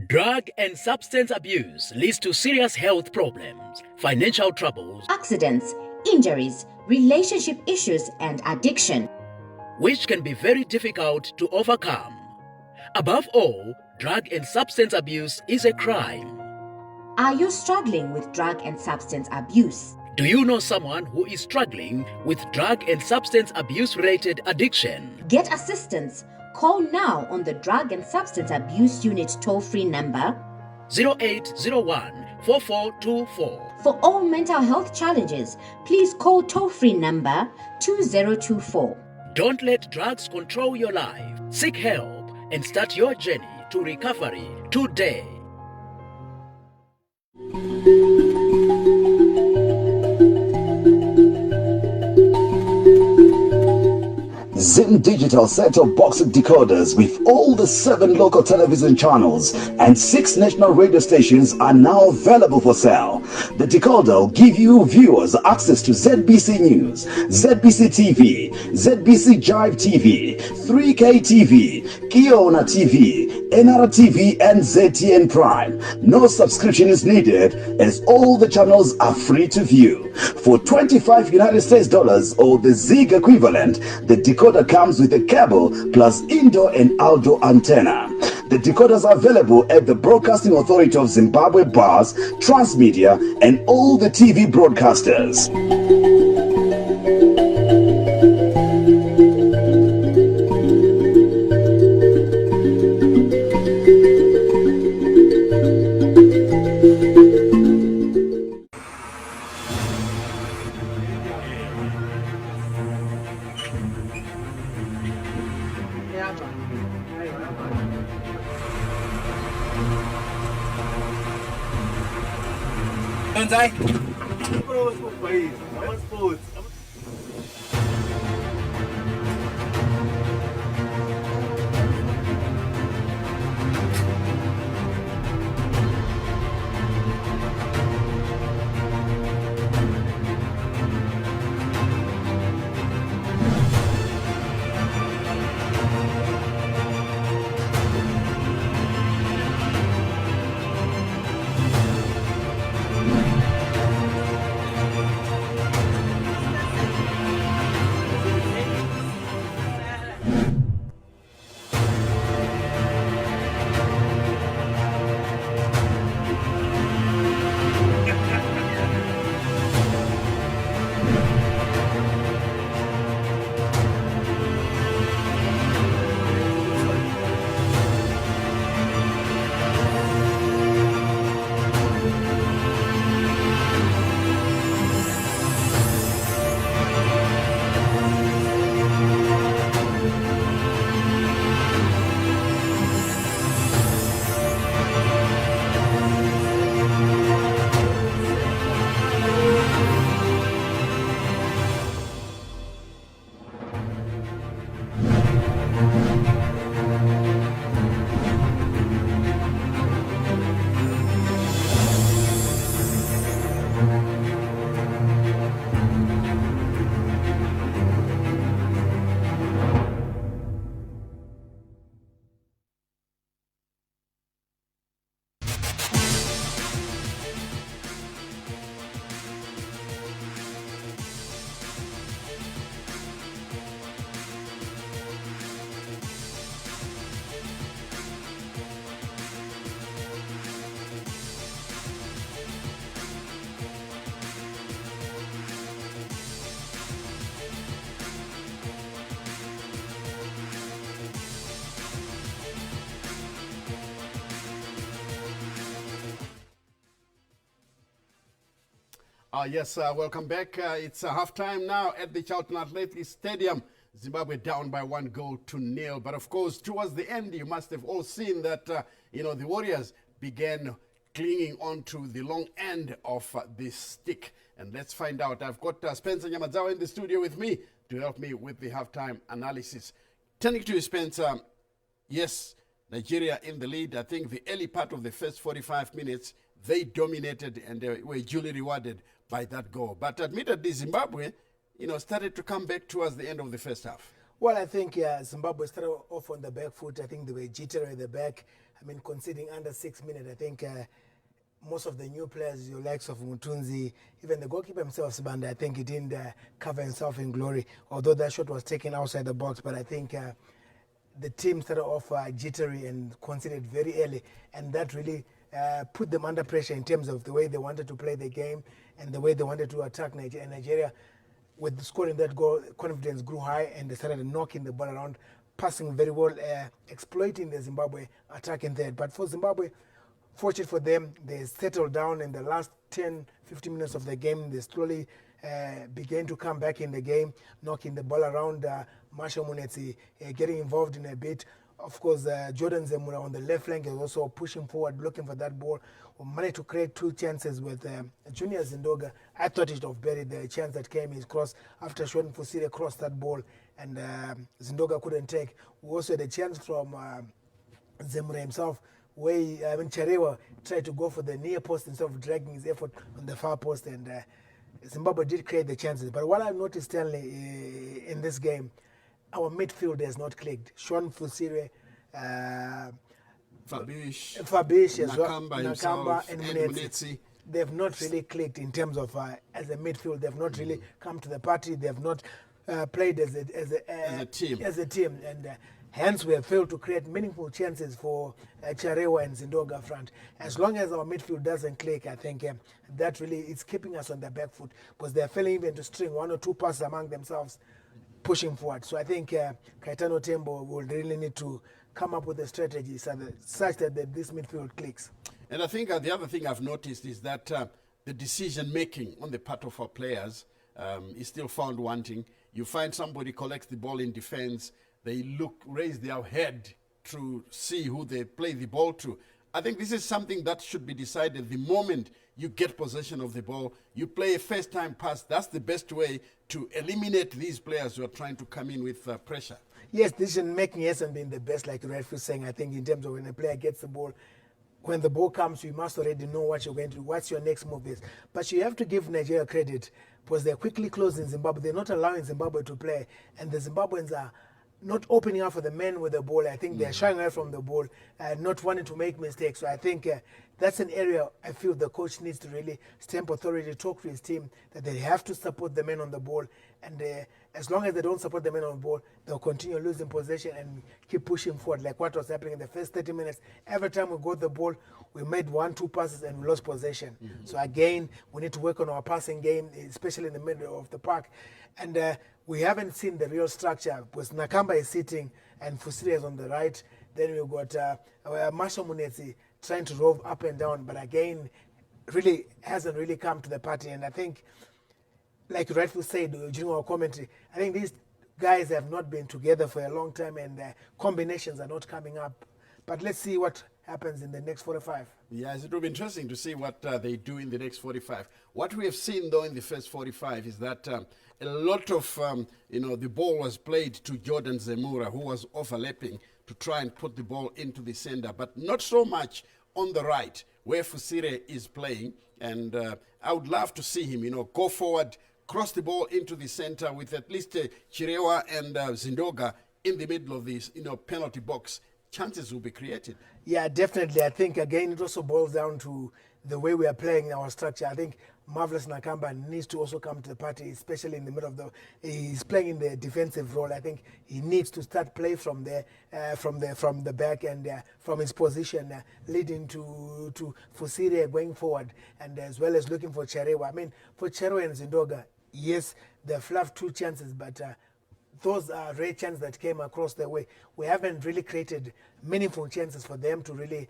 Drug and substance abuse leads to serious health problems, financial troubles, accidents, injuries, relationship issues, and addiction, which can be very difficult to overcome. Above all, drug and substance abuse is a crime. Are you struggling with drug and substance abuse? Do you know someone who is struggling with drug and substance abuse-related addiction? Get assistance. Call now on the Drug and Substance Abuse Unit toll-free number 0801 4424. For all mental health challenges, please call toll-free number 2024. Don't let drugs control your life. Seek help and start your journey to recovery today. ZIM digital set-top box decoders with all the 7 local television channels and 6 national radio stations are now available for sale. The decoder will give you viewers access to ZBC News, ZBC TV, ZBC Jive TV, 3K TV, Kiona TV, NR TV and ZTN Prime. No subscription is needed as all the channels are free to view. For $25 United States dollars or the ZIG equivalent, the decoder comes with a cable plus indoor and outdoor antenna. The decoders are available at the Broadcasting Authority of Zimbabwe bars, Transmedia and all the TV broadcasters. Yes, welcome back. It's halftime now at the Charlton Athletic Stadium. Zimbabwe down by 1-0. But of course, towards the end, you must have all seen that, the Warriors began clinging onto the long end of this stick. And let's find out. I've got Spencer Nyamazawa in the studio with me to help me with the halftime analysis. Turning to you, Spencer, yes, Nigeria in the lead. I think the early part of the first 45 minutes, they dominated and they were duly rewarded by that goal. But admittedly, Zimbabwe, started to come back towards the end of the first half. Well, I think Zimbabwe started off on the back foot. I think they were jittery at the back. I mean, conceding under 6 minutes, I think most of the new players, your likes of Mutunzi, even the goalkeeper himself, Sibanda, I think he didn't cover himself in glory, although that shot was taken outside the box. But I think the team started off jittery and conceded very early, and that really put them under pressure in terms of the way they wanted to play the game and the way they wanted to attack Nigeria. Nigeria, with scoring that goal, confidence grew high and they started knocking the ball around, passing very well, exploiting the Zimbabwe attack in third. But for Zimbabwe, fortunate for them, they settled down in the last 10-15 minutes of the game. They slowly began to come back in the game, knocking the ball around. Marshall Munetsi getting involved in a bit. Of course, Jordan Zemura on the left flank is also pushing forward, looking for that ball. We managed to create 2 chances with Junior Zindoga. I thought it would have buried the chance that came his cross after Shon Fusire crossed that ball and Zindoga couldn't take. We also had a chance from Zemura himself, where Cherewa tried to go for the near post instead of dragging his effort on the far post, and Zimbabwe did create the chances. But what I've noticed, Stanley, in this game, our midfield has not clicked. Sean Fusire, Fabish as well, Nakamba and Munetsi. They've not really clicked in terms of as a midfield. They've not really come to the party. They've not played as a team, and hence we have failed to create meaningful chances for Cherewa and Zindoga front. As long as our midfield doesn't click, I think that really is keeping us on the back foot, because they're failing even to string one or two passes among themselves, pushing forward. So I think Kaitano Tembo will really need to come up with a strategy such that this midfield clicks. And I think the other thing I've noticed is that the decision-making on the part of our players is still found wanting. You find somebody collects the ball in defense, they raise their head to see who they play the ball to. I think this is something that should be decided the moment you get possession of the ball. You play a first-time pass. That's the best way to eliminate these players who are trying to come in with pressure. Yes, decision-making hasn't been the best, like Redfield saying, I think, in terms of when a player gets the ball. When the ball comes, you must already know what you're going to do, what's your next move is. But you have to give Nigeria credit, because they're quickly closing Zimbabwe. They're not allowing Zimbabwe to play, and the Zimbabweans are not opening up for the men with the ball. I think they're shying away from the ball, not wanting to make mistakes. So I think that's an area I feel the coach needs to really stamp authority, talk to his team, that they have to support the men on the ball. And as long as they don't support the men on the ball, they'll continue losing possession and keep pushing forward, like what was happening in the first 30 minutes. Every time we got the ball, we made 1-2 passes and we lost possession. So again, we need to work on our passing game, especially in the middle of the park. And we haven't seen the real structure, because Nakamba is sitting and Fusiri is on the right. Then we've got Marshall Munetsi trying to rove up and down, but again, really hasn't really come to the party. And I think, like you rightfully said during our commentary, I think these guys have not been together for a long time, and combinations are not coming up. But let's see what happens in the next 45. Yes, it will be interesting to see what they do in the next 45. What we have seen, though, in the first 45 is that a lot of, the ball was played to Jordan Zemura, who was overlapping to try and put the ball into the center, but not so much on the right, where Fusire is playing. And I would love to see him, go forward, cross the ball into the center with at least Chirewa and Zindoga in the middle of this, penalty box. Chances will be created. Yeah, definitely. I think, again, it also boils down to the way we are playing our structure. I think Marvelous Nakamba needs to also come to the party, especially in the middle of he's playing in the defensive role. I think he needs to start play from there, from the back, and from his position, leading to Fusire going forward, and as well as looking for Cherewa. I mean, for Cherewa and Zindoga, yes, they fluffed 2 chances, but those are rare chances that came across the way. We haven't really created meaningful chances for them to really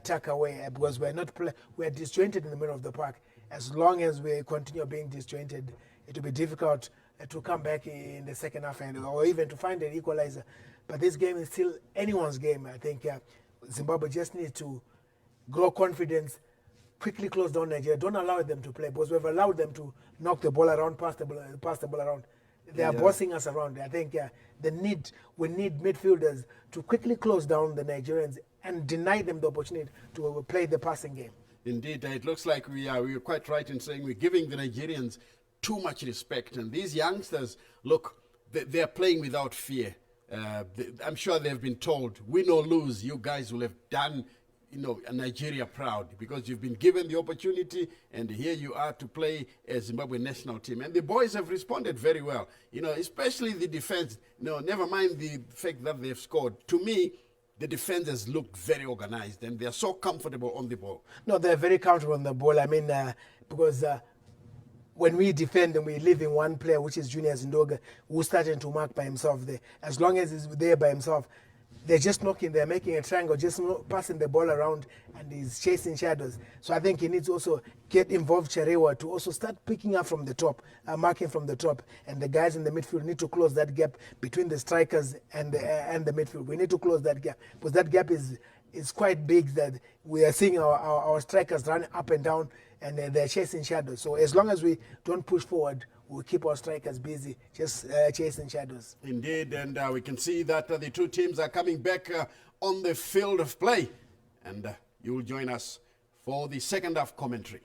tuck away, because we're disjointed in the middle of the park. As long as we continue being disjointed, it will be difficult to come back in the second half or even to find an equalizer. But this game is still anyone's game. I think Zimbabwe just needs to grow confidence, quickly close down Nigeria. Don't allow them to play, because we've allowed them to knock the ball around, pass the ball around. They are bossing us around. I think we need midfielders to quickly close down the Nigerians and deny them the opportunity to play the passing game. Indeed, it looks like we are quite right in saying we're giving the Nigerians too much respect. And these youngsters, look, they are playing without fear. I'm sure they've been told, win or lose, you guys will have done Nigeria proud, because you've been given the opportunity, and here you are to play a Zimbabwe national team. And the boys have responded very well, especially the defense. Never mind the fact that they've scored. To me, the defense has looked very organized, and they're so comfortable on the ball. No, they're very comfortable on the ball. I mean, because when we defend and we leave in one player, which is Junior Zindoga, who's starting to mark by himself there. As long as he's there by himself, they're just knocking, they're making a triangle, just passing the ball around, and he's chasing shadows. So I think he needs to also get involved, Cherewa, to also start picking up from the top, marking from the top. And the guys in the midfield need to close that gap between the strikers and the midfield. We need to close that gap, because that gap is quite big, that we are seeing our strikers run up and down, and they're chasing shadows. So as long as we don't push forward, we'll keep our strikers busy, just chasing shadows. Indeed, and we can see that the two teams are coming back on the field of play. And you will join us for the second half commentary.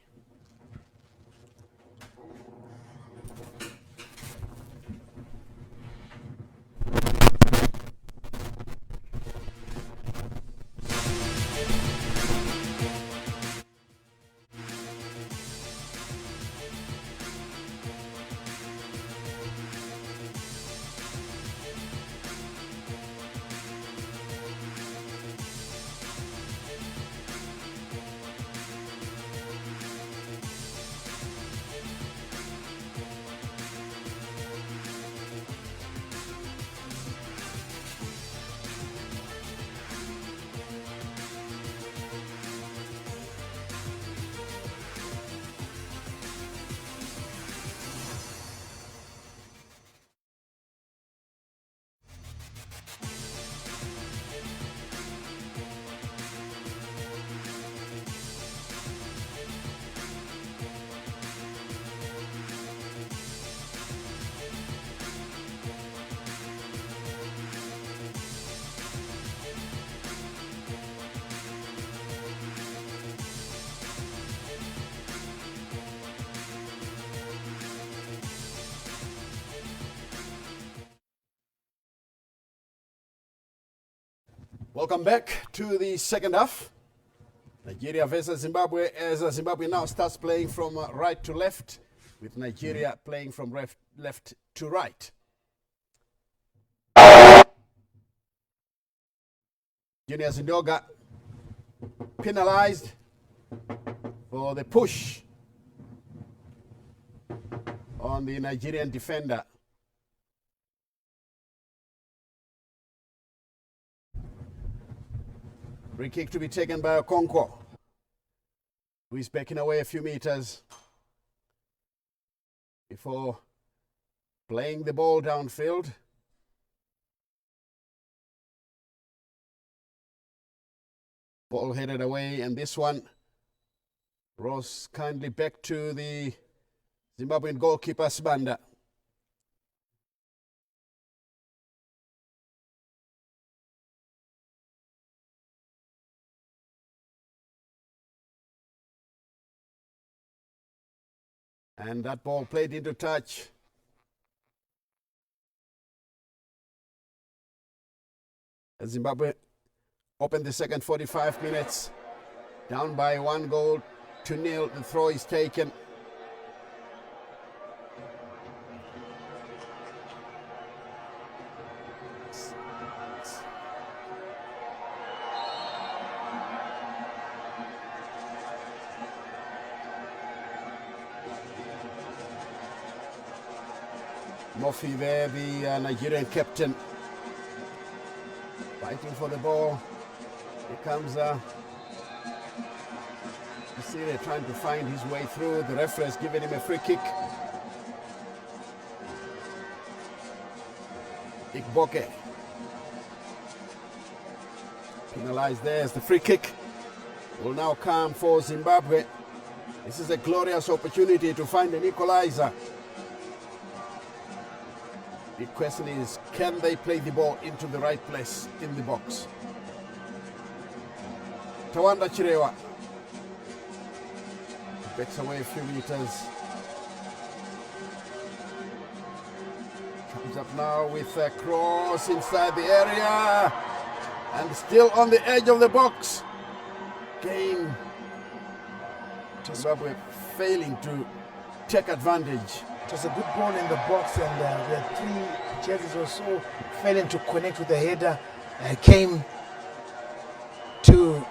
Welcome back to the second half. Nigeria versus Zimbabwe, as Zimbabwe now starts playing from right to left, with Nigeria playing from left to right. Junior Zindoga penalized for the push on the Nigerian defender. Free kick to be taken by Okonkwo, who is backing away a few meters before playing the ball downfield. Ball headed away, and this one rolls kindly back to the Zimbabwean goalkeeper, Sibanda. And that ball played into touch. As Zimbabwe opened the second 45 minutes, down by 1-0. The throw is taken. Murphy there, the Nigerian captain, fighting for the ball. Here comes Sire trying to find his way through. The referee has given him a free kick. Ikboke penalized there as the free kick will now come for Zimbabwe. This is a glorious opportunity to find an equalizer. The question is, can they play the ball into the right place in the box? Tawanda Chirewa backs away a few meters. Comes up now with a cross inside the area. And still on the edge of the box. Game. Zimbabwe failing to take advantage. It was a good ball in the box, and we had three chances or so, failing to connect with the header. Came to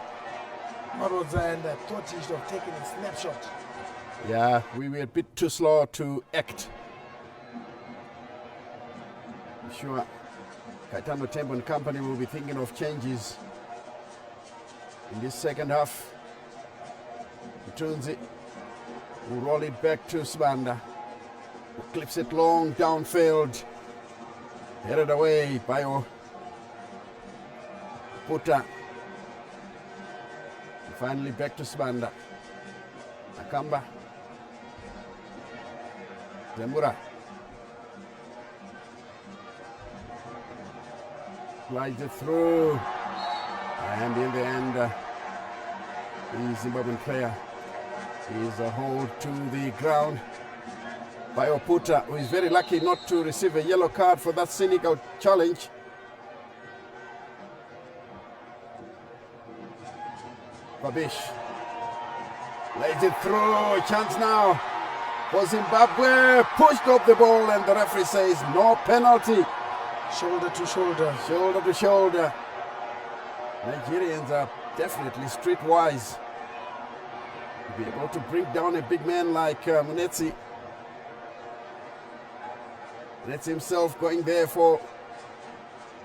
Maroza, and thought he should have taken a snapshot. Yeah, we were a bit too slow to act. I'm sure Kaitano Tembo and company will be thinking of changes in this second half. Mtunzi will roll it back to Sibanda, who clips it long downfield, headed away by Puta. Finally back to Sibanda. Nakamba. Zemura. Slides it through. And in the end, the Zimbabwean player is hauled to the ground by Oputa, who is very lucky not to receive a yellow card for that cynical challenge. Babish lays it through. Chance now for Zimbabwe. Pushed off the ball, and the referee says no penalty. Shoulder to shoulder. Shoulder to shoulder. Nigerians are definitely streetwise. To be able to bring down a big man like Munetsi. Munetsi himself going there for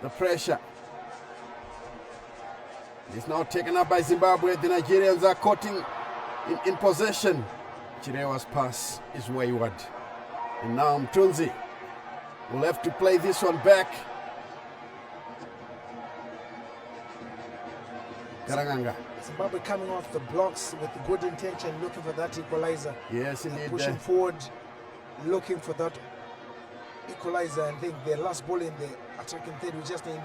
the pressure. It's now taken up by Zimbabwe. The Nigerians are caught in possession. Chirewa's pass is wayward. And now Mtunzi will have to play this one back. Karanganga. Zimbabwe coming off the blocks with good intention, looking for that equalizer. Yes, indeed. Pushing forward, looking for that equalizer. I think the last ball in the attacking third, we just need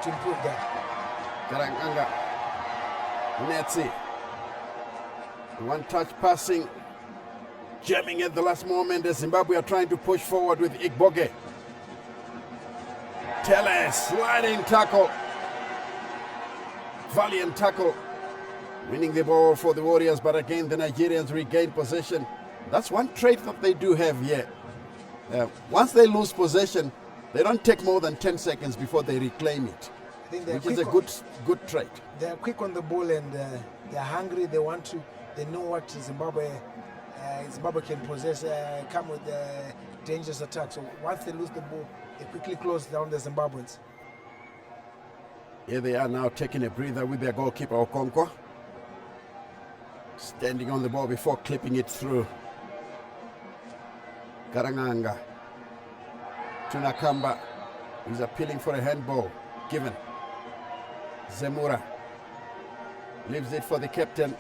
to improve that. Karanganga. Munetsi. One-touch passing. Jamming at the last moment as Zimbabwe are trying to push forward with Igboge. Tele, sliding tackle. Valiant tackle. Winning the ball for the Warriors, but again the Nigerians regain possession. That's one trait that they do have here. Once they lose possession, they don't take more than 10 seconds before they reclaim it, which is a good trait. They're quick on the ball, and they're hungry. They want to. They know what Zimbabwe can possess, come with dangerous attacks. So once they lose the ball, they quickly close down the Zimbabweans. Here they are now taking a breather with their goalkeeper Okonkwo, standing on the ball before clipping it through. Karanganga to Nakamba, who's appealing for a handball given. Zemura leaves it for the captain.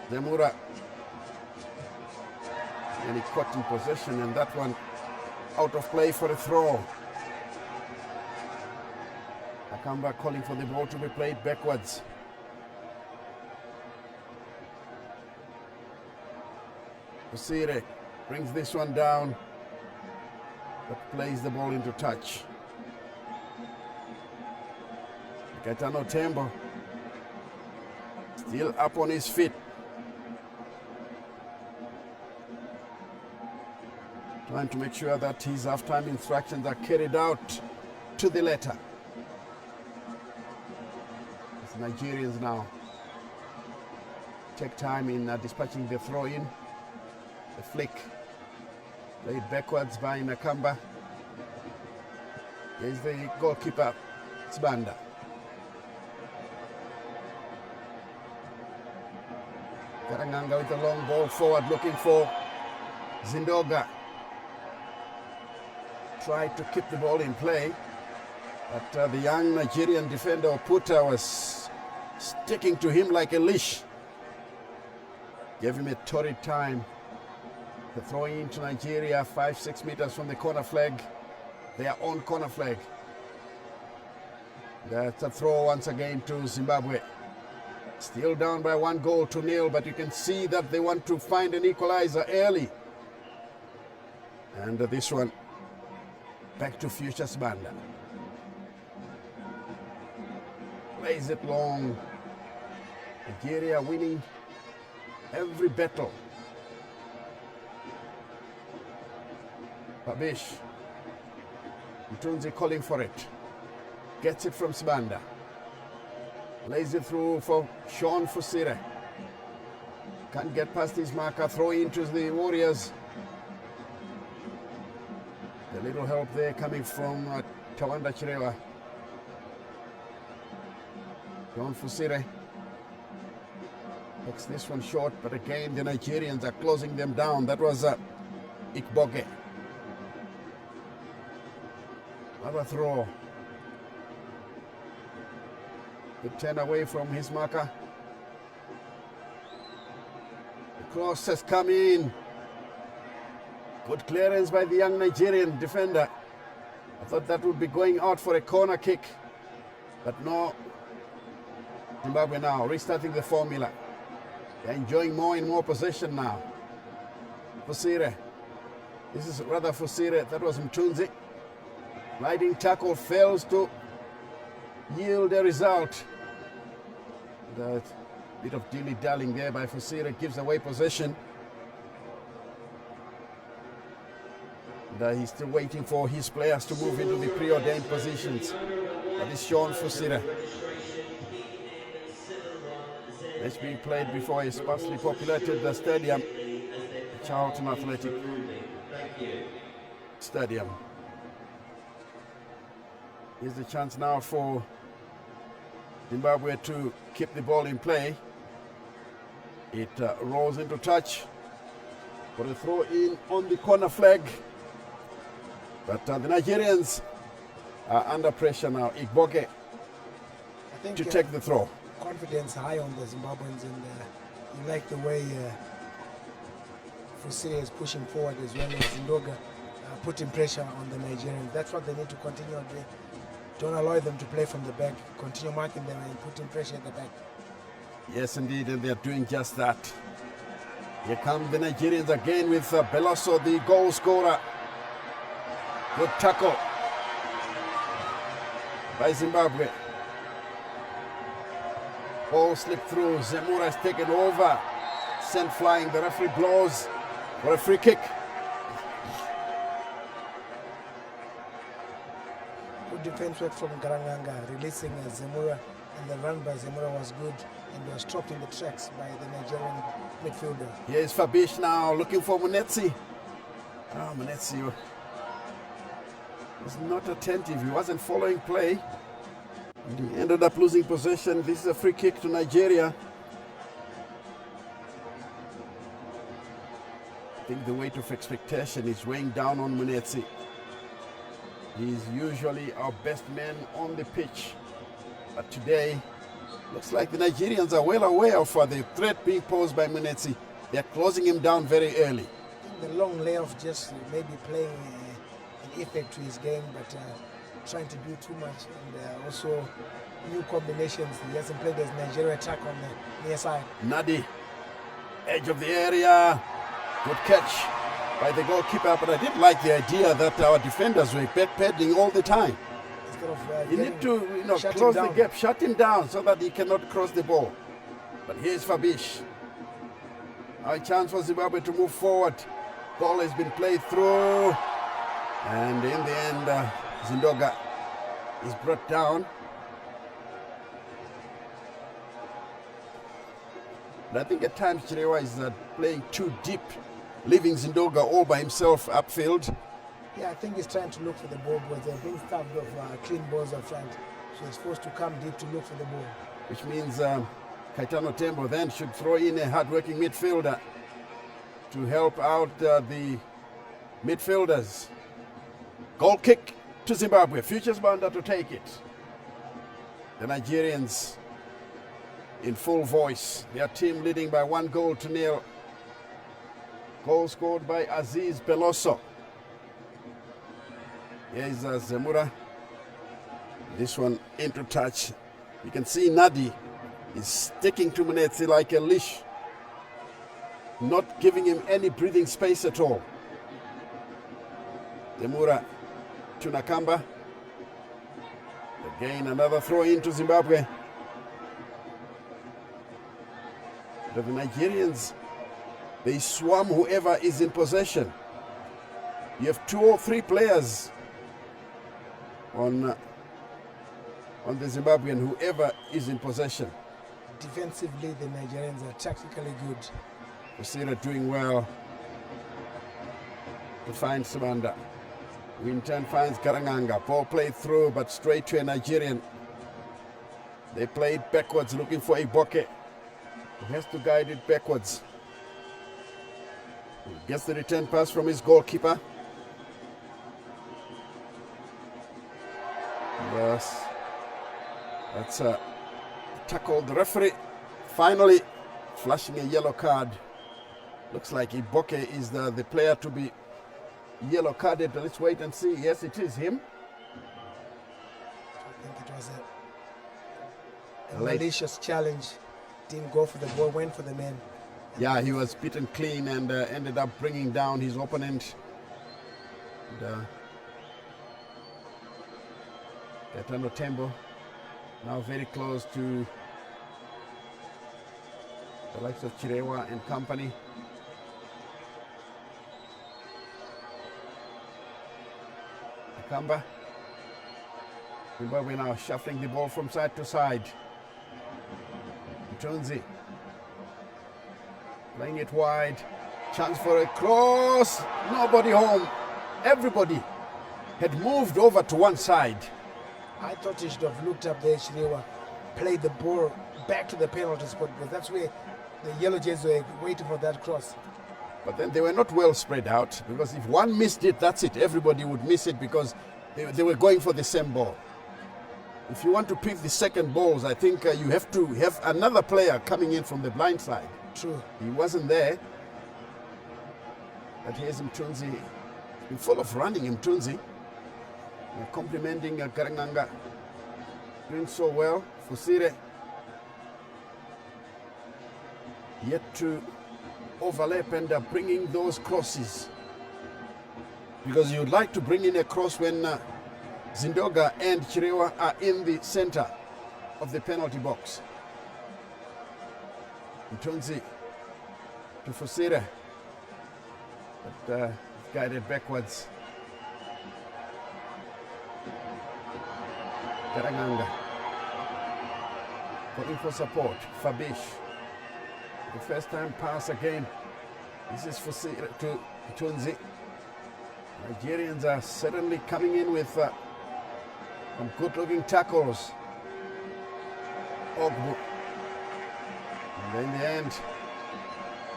Zemura, and he caught in possession, and that one out of play for a throw. Nakamba calling for the ball to be played backwards. Osire brings this one down, but plays the ball into touch. Gaetano Tembo still up on his feet. Trying to make sure that his halftime instructions are carried out to the letter. It's Nigerians now take time in dispatching the throw-in. The flick played backwards by Nakamba. Here's the goalkeeper, Sibanda. Karanganga with a long ball forward, looking for Zindoga. Tried to keep the ball in play, but the young Nigerian defender Oputa was sticking to him like a leash. Gave him a torrid time. The throwing into Nigeria, 5-6 meters from the corner flag, their own corner flag. That's a throw once again to Zimbabwe. Still down by 1-0, but you can see that they want to find an equalizer early. And this one back to Future Sibanda. Plays it long. Nigeria winning every battle. Babish. Mtunzi calling for it. Gets it from Sibanda. Lays it through for Sean Fusire. Can't get past his marker. Throw into the Warriors. A little help there coming from Tawanda Chirewa. Sean Fusire takes this one short, but again the Nigerians are closing them down. That was Igboge. Another throw. Good turn away from his marker. The cross has come in. Good clearance by the young Nigerian defender. I thought that would be going out for a corner kick, but no. Zimbabwe now restarting the formula. They're enjoying more and more possession now. Fusire. This is rather Fusire. That was Mtunzi. Sliding tackle fails to yield a result. That bit of dilly-dallying there by Fusire gives away possession. And he's still waiting for his players to move into the preordained positions. That is Sean Fusire. It's being played before a sparsely populated stadium, Charlton Athletic Stadium. Here's the chance now for Zimbabwe to keep the ball in play. It rolls into touch for a throw in on the corner flag. But the Nigerians are under pressure now. Igboke to take the throw. Confidence high on the Zimbabweans, and you like the way Fusire is pushing forward as well as Zindoga putting pressure on the Nigerians. That's what they need to continue doing. Don't allow them to play from the back. Continue marking them and putting pressure at the back. Yes, indeed, and they're doing just that. Here come the Nigerians again with Beloso, the goal scorer. Good tackle by Zimbabwe. Ball slipped through. Zemura has taken over. Sent flying. The referee blows for a free kick. Good defense work from Garanganga, releasing Zemura, and the run by Zemura was good and was stopped in the tracks by the Nigerian midfielder. Here's Fabish now looking for Munetsi. Munetsi was not attentive. He wasn't following play. And he ended up losing possession. This is a free kick to Nigeria. I think the weight of expectation is weighing down on Munetsi. He's usually our best man on the pitch. But today, looks like the Nigerians are well aware of the threat being posed by Munetsi. They're closing him down very early. The long layoff just maybe playing an effect to his game, but trying to do too much, and also new combinations. He hasn't played as Nigeria attack on the near side. Nadi, edge of the area, good catch by the goalkeeper, but I did like the idea that our defenders were backpedaling all the time. Instead of you need to close the gap, shut him down so that he cannot cross the ball. But here's Fabish. Now a chance for Zimbabwe to move forward. Ball has been played through, and in the end, Zindoga is brought down. But I think at times Chirewa is playing too deep, leaving Zindoga all by himself upfield. Yeah, I think he's trying to look for the ball, but they're being starved of clean balls up front. So he's forced to come deep to look for the ball. Which means Kaitano Tembo then should throw in a hard-working midfielder to help out the midfielders. Goal kick to Zimbabwe. Futures Banda to take it. The Nigerians in full voice. Their team leading by 1-0. Goal scored by Aziz Beloso. Here is Zemura. This one into touch. You can see Nadi is sticking to Munetsi like a leash, not giving him any breathing space at all. Zemura to Nakamba. Again, another throw into Zimbabwe. But the Nigerians, they swarm whoever is in possession. You have 2 or 3 players on the Zimbabwean, whoever is in possession. Defensively, the Nigerians are tactically good. Fusire doing well to find Subanda, who in turn finds Garanganga. Ball played through, but straight to a Nigerian. They played backwards, looking for Igboke, who has to guide it backwards. He gets the return pass from his goalkeeper. Yes, that's tackled. The referee finally flashing a yellow card. Looks like Igboke is the player to be yellow carded. Let's wait and see. Yes, it is him. I think it was a Late. malicious challenge. Didn't go for the ball, went for the man. Yeah, he was beaten clean and ended up bringing down his opponent. And, Gaetano Tembo now very close to the likes of Chirewa and company. Akamba. Zimbabwe now shuffling the ball from side to side. Mtunzi playing it wide. Chance for a cross. Nobody home. Everybody had moved over to one side. I thought he should have looked up there, Chirewa, played the ball back to the penalty spot, because that's where the Yellow Jays were waiting for that cross. But then they were not well spread out, because if one missed it, that's it. Everybody would miss it because they were going for the same ball. If you want to pick the second balls, I think you have to have another player coming in from the blind side. True. He wasn't there. But here's Mtunzi. Been full of running, Mtunzi. Complimenting Garanganga. Doing so well. Fusire yet to overlap and bringing those crosses. Because you'd like to bring in a cross when Zindoga and Chirewa are in the center of the penalty box. Mtunzi to Fusire. But guided backwards. Garanganga calling for support. Fabish, the first time pass again. This is for to Tunzi. Nigerians are certainly coming in with some good-looking tackles. Ogbu, and in the end,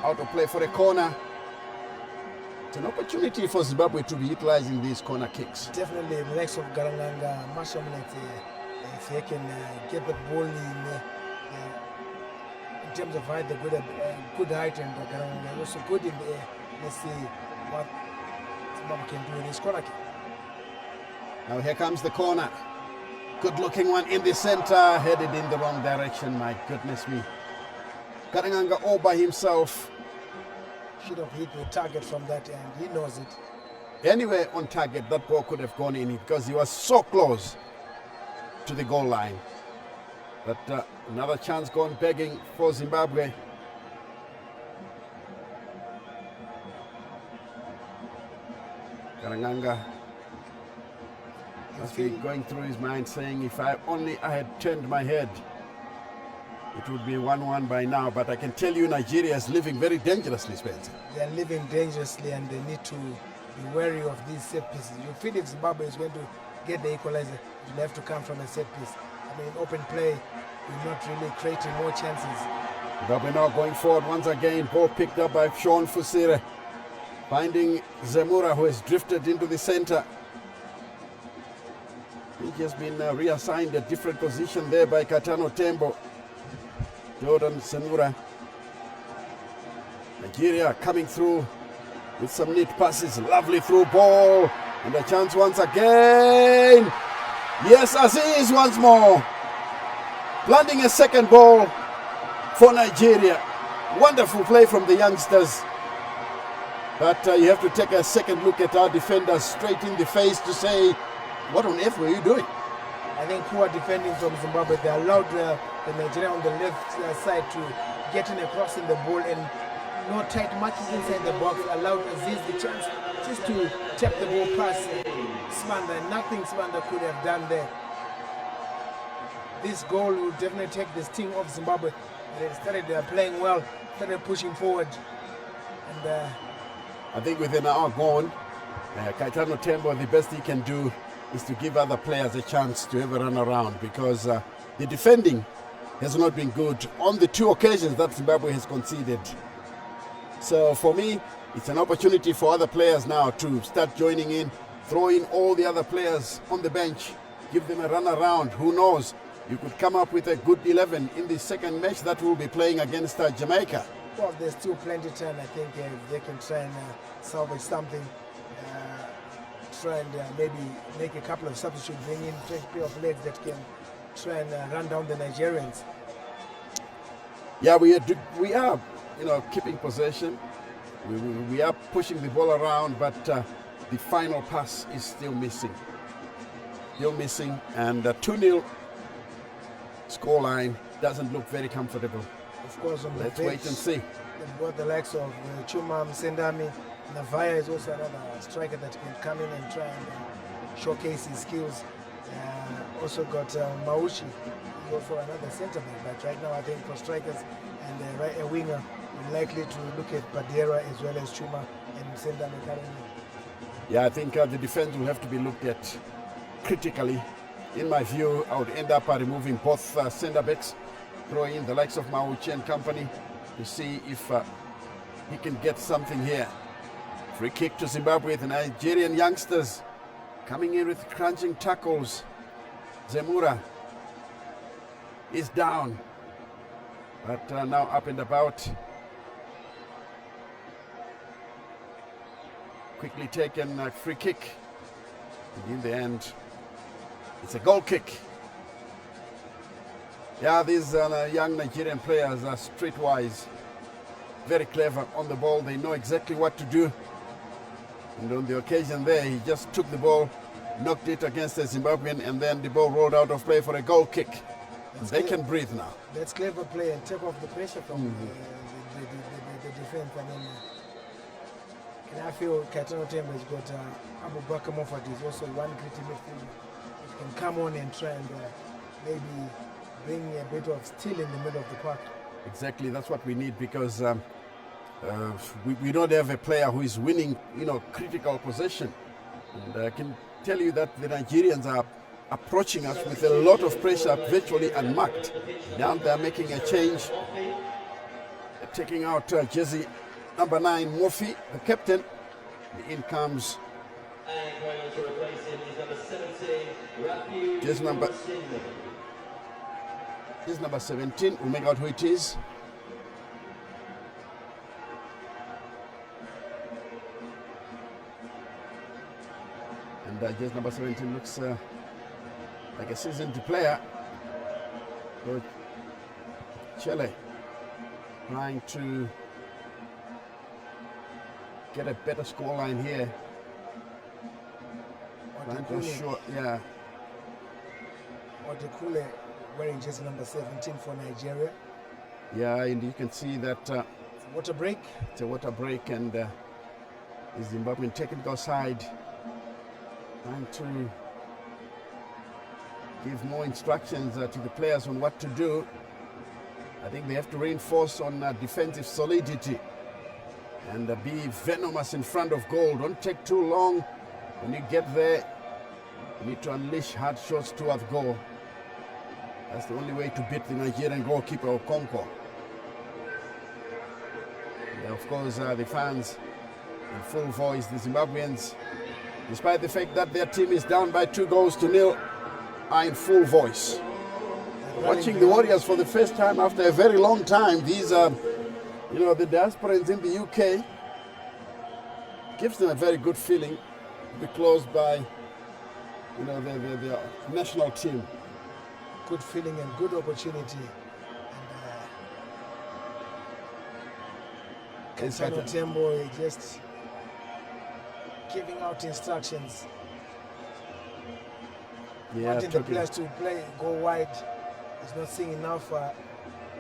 out of play for a corner. It's an opportunity for Zimbabwe to be utilizing these corner kicks. Definitely the likes of Garanganga, Mashamlet, if they can get the ball in terms of height, they're good height, and Garanganga also good in the air. Let's see what Zimbabwe can do in this corner kick. Now here comes the corner. Good looking one in the center, headed in the wrong direction, my goodness me. Garanganga all by himself. Should have hit the target from that end. He knows it. Anywhere on target, that ball could have gone in because he was so close to the goal line. But another chance gone begging for Zimbabwe. Garanganga must be going through his mind saying, if I had turned my head, it would be 1-1 by now. But I can tell you Nigeria is living very dangerously, Spencer. They are living dangerously, and they need to be wary of these set pieces. You feel if Zimbabwe is going to get the equalizer, it will have to come from a set piece. I mean, open play, you're not really creating more chances. Zimbabwe now going forward once again. Ball picked up by Sean Fusire, finding Zemura, who has drifted into the center. He has been reassigned a different position there by Gaetano Tembo. Jordan Zemura. Nigeria coming through with some neat passes. Lovely through ball. And a chance once again. Yes, Aziz once more. Planting a second ball for Nigeria. Wonderful play from the youngsters. But you have to take a second look at our defenders straight in the face to say, what on earth were you doing? I think poor defending from Zimbabwe. They allowed the Nigerian on the left side to get in across in the ball, and no tight marking inside the box allowed Aziz the chance just to tap the ball past Sibanda. Nothing Sibanda could have done there. This goal will definitely take the sting off Zimbabwe. They started playing well, started pushing forward. And I think with an hour gone, Gaetano Tembo, the best he can do is to give other players a chance to have a run around, because the defending has not been good on the two occasions that Zimbabwe has conceded. So for me, it's an opportunity for other players now to start joining in, throw in all the other players on the bench, give them a run around. Who knows? You could come up with a good 11 in the second match that we'll be playing against Jamaica. well, there's still plenty of time. I think if they can try and salvage something. try and maybe make a couple of substitutes, bring in fresh pair of legs that can try and run down the Nigerians. Yeah, we are, keeping possession. We are pushing the ball around, but the final pass is still missing. And 2-0 scoreline doesn't look very comfortable. Of course, on the Let's bench, wait and see. they've got the likes of Chuma Msendami. Navaya is also another striker that can come in and try and showcase his skills. Also got Maushi, he's also another centre back. But right now, I think for strikers and a winger, we're likely to look at Badera as well as Chuma and Msendami coming in. Yeah, I think the defense will have to be looked at critically. In my view, I would end up removing both centre backs, throw in the likes of Mauchi and company to see if he can get something here. Free kick to Zimbabwe. The Nigerian youngsters coming in with crunching tackles. Zemura is down, but now up and about. Quickly taken free kick. And in the end, it's a goal kick. Yeah, these young Nigerian players are streetwise, very clever on the ball. They know exactly what to do. And on the occasion there, he just took the ball, knocked it against the Zimbabwean, and then the ball rolled out of play for a goal kick. They can breathe now. That's clever play and take off the pressure from the defense. I mean, and I feel Katano Tembo has got Abu Bakr Moffat is also one gritty midfielder who can come on and try and maybe bring a bit of steel in the middle of the park. Exactly, that's what we need, because we don't have a player who is winning, critical possession. And I can tell you that the Nigerians are approaching us with a lot of pressure, virtually unmarked. Now they're making a change, taking out jersey number 9, Murphy, the captain. In comes jersey number 17. We'll make out who it is. And jersey number 17 looks like a seasoned player. Chile trying to get a better scoreline here. Yeah. Otekule wearing jersey number 17 for Nigeria. Yeah, and you can see that Water break. it's a water break, and the Zimbabwean technical side trying to give more instructions to the players on what to do. I think they have to reinforce on defensive solidity and be venomous in front of goal. Don't take too long. When you get there, you need to unleash hard shots towards goal. That's the only way to beat the Nigerian goalkeeper, Okonkwo. And of course, the fans in full voice, the Zimbabweans, despite the fact that their team is down by 2-0, are in full voice. Watching the Warriors for the first time after a very long time, these are, the diasporans in the UK, gives them a very good feeling to be close by, the national team. Good feeling and good opportunity. And Katano Tembo just giving out instructions. Yeah, wanting the players to go wide. He's not seeing enough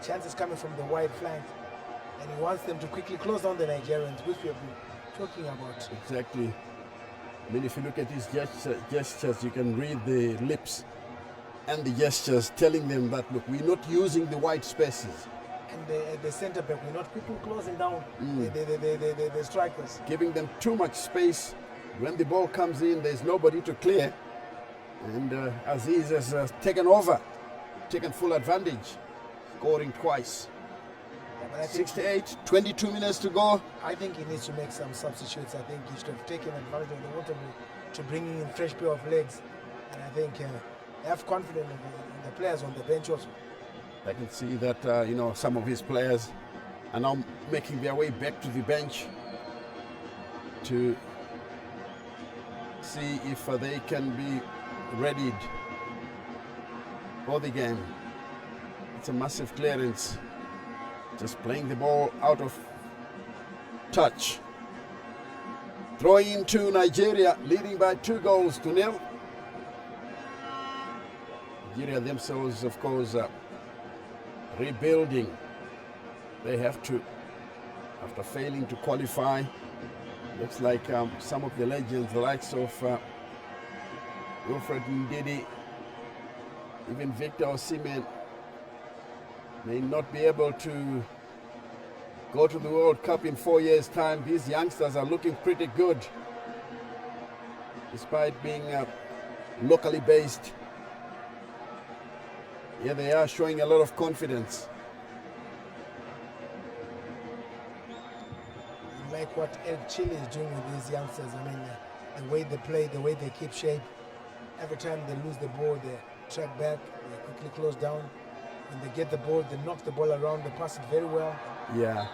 chances coming from the wide flank. And he wants them to quickly close down the Nigerians, which we have been talking about. Exactly. I mean, if you look at his gestures, you can read the lips and the gestures telling them that, look, we're not using the wide spaces. And the centre back, we're not quickly closing down the strikers. Giving them too much space. When the ball comes in, there's nobody to clear. And Aziz has taken over, taken full advantage, scoring twice. 68, 22 minutes to go. I think he needs to make some substitutes. I think he should have taken advantage of the water break to bring in fresh pair of legs. And I think have confidence in the players on the bench also. I can see that some of his players are now making their way back to the bench to see if they can be readied for the game. It's a massive clearance. Just playing the ball out of touch. Throw into Nigeria, leading by 2-0. Nigeria themselves, of course, rebuilding. They have to, after failing to qualify. Looks like some of the legends, the likes of Wilfred Ndidi, even Victor Osimhen, may not be able to go to the World Cup in 4 years' time. These youngsters are looking pretty good, despite being locally based. Here they are showing a lot of confidence. Like what El Chile is doing with these youngsters. I mean, the way they play, the way they keep shape. Every time they lose the ball, they track back, they quickly close down. When they get the ball, they knock the ball around, they pass it very well. Yeah,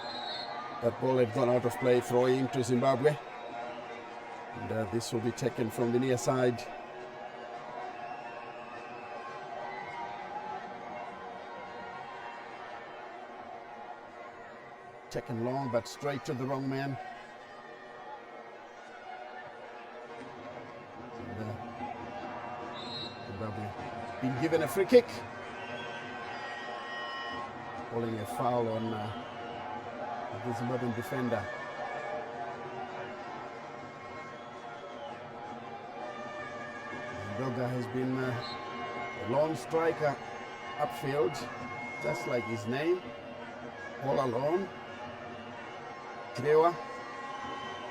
that ball had gone out of play, throwing to Zimbabwe. And this will be taken from the near side. Taken long, but straight to the wrong man. And, Zimbabwe been given a free kick. Calling a foul on the Zimbabwean defender. Ndoga has been a lone striker upfield, just like his name, all alone. Krewa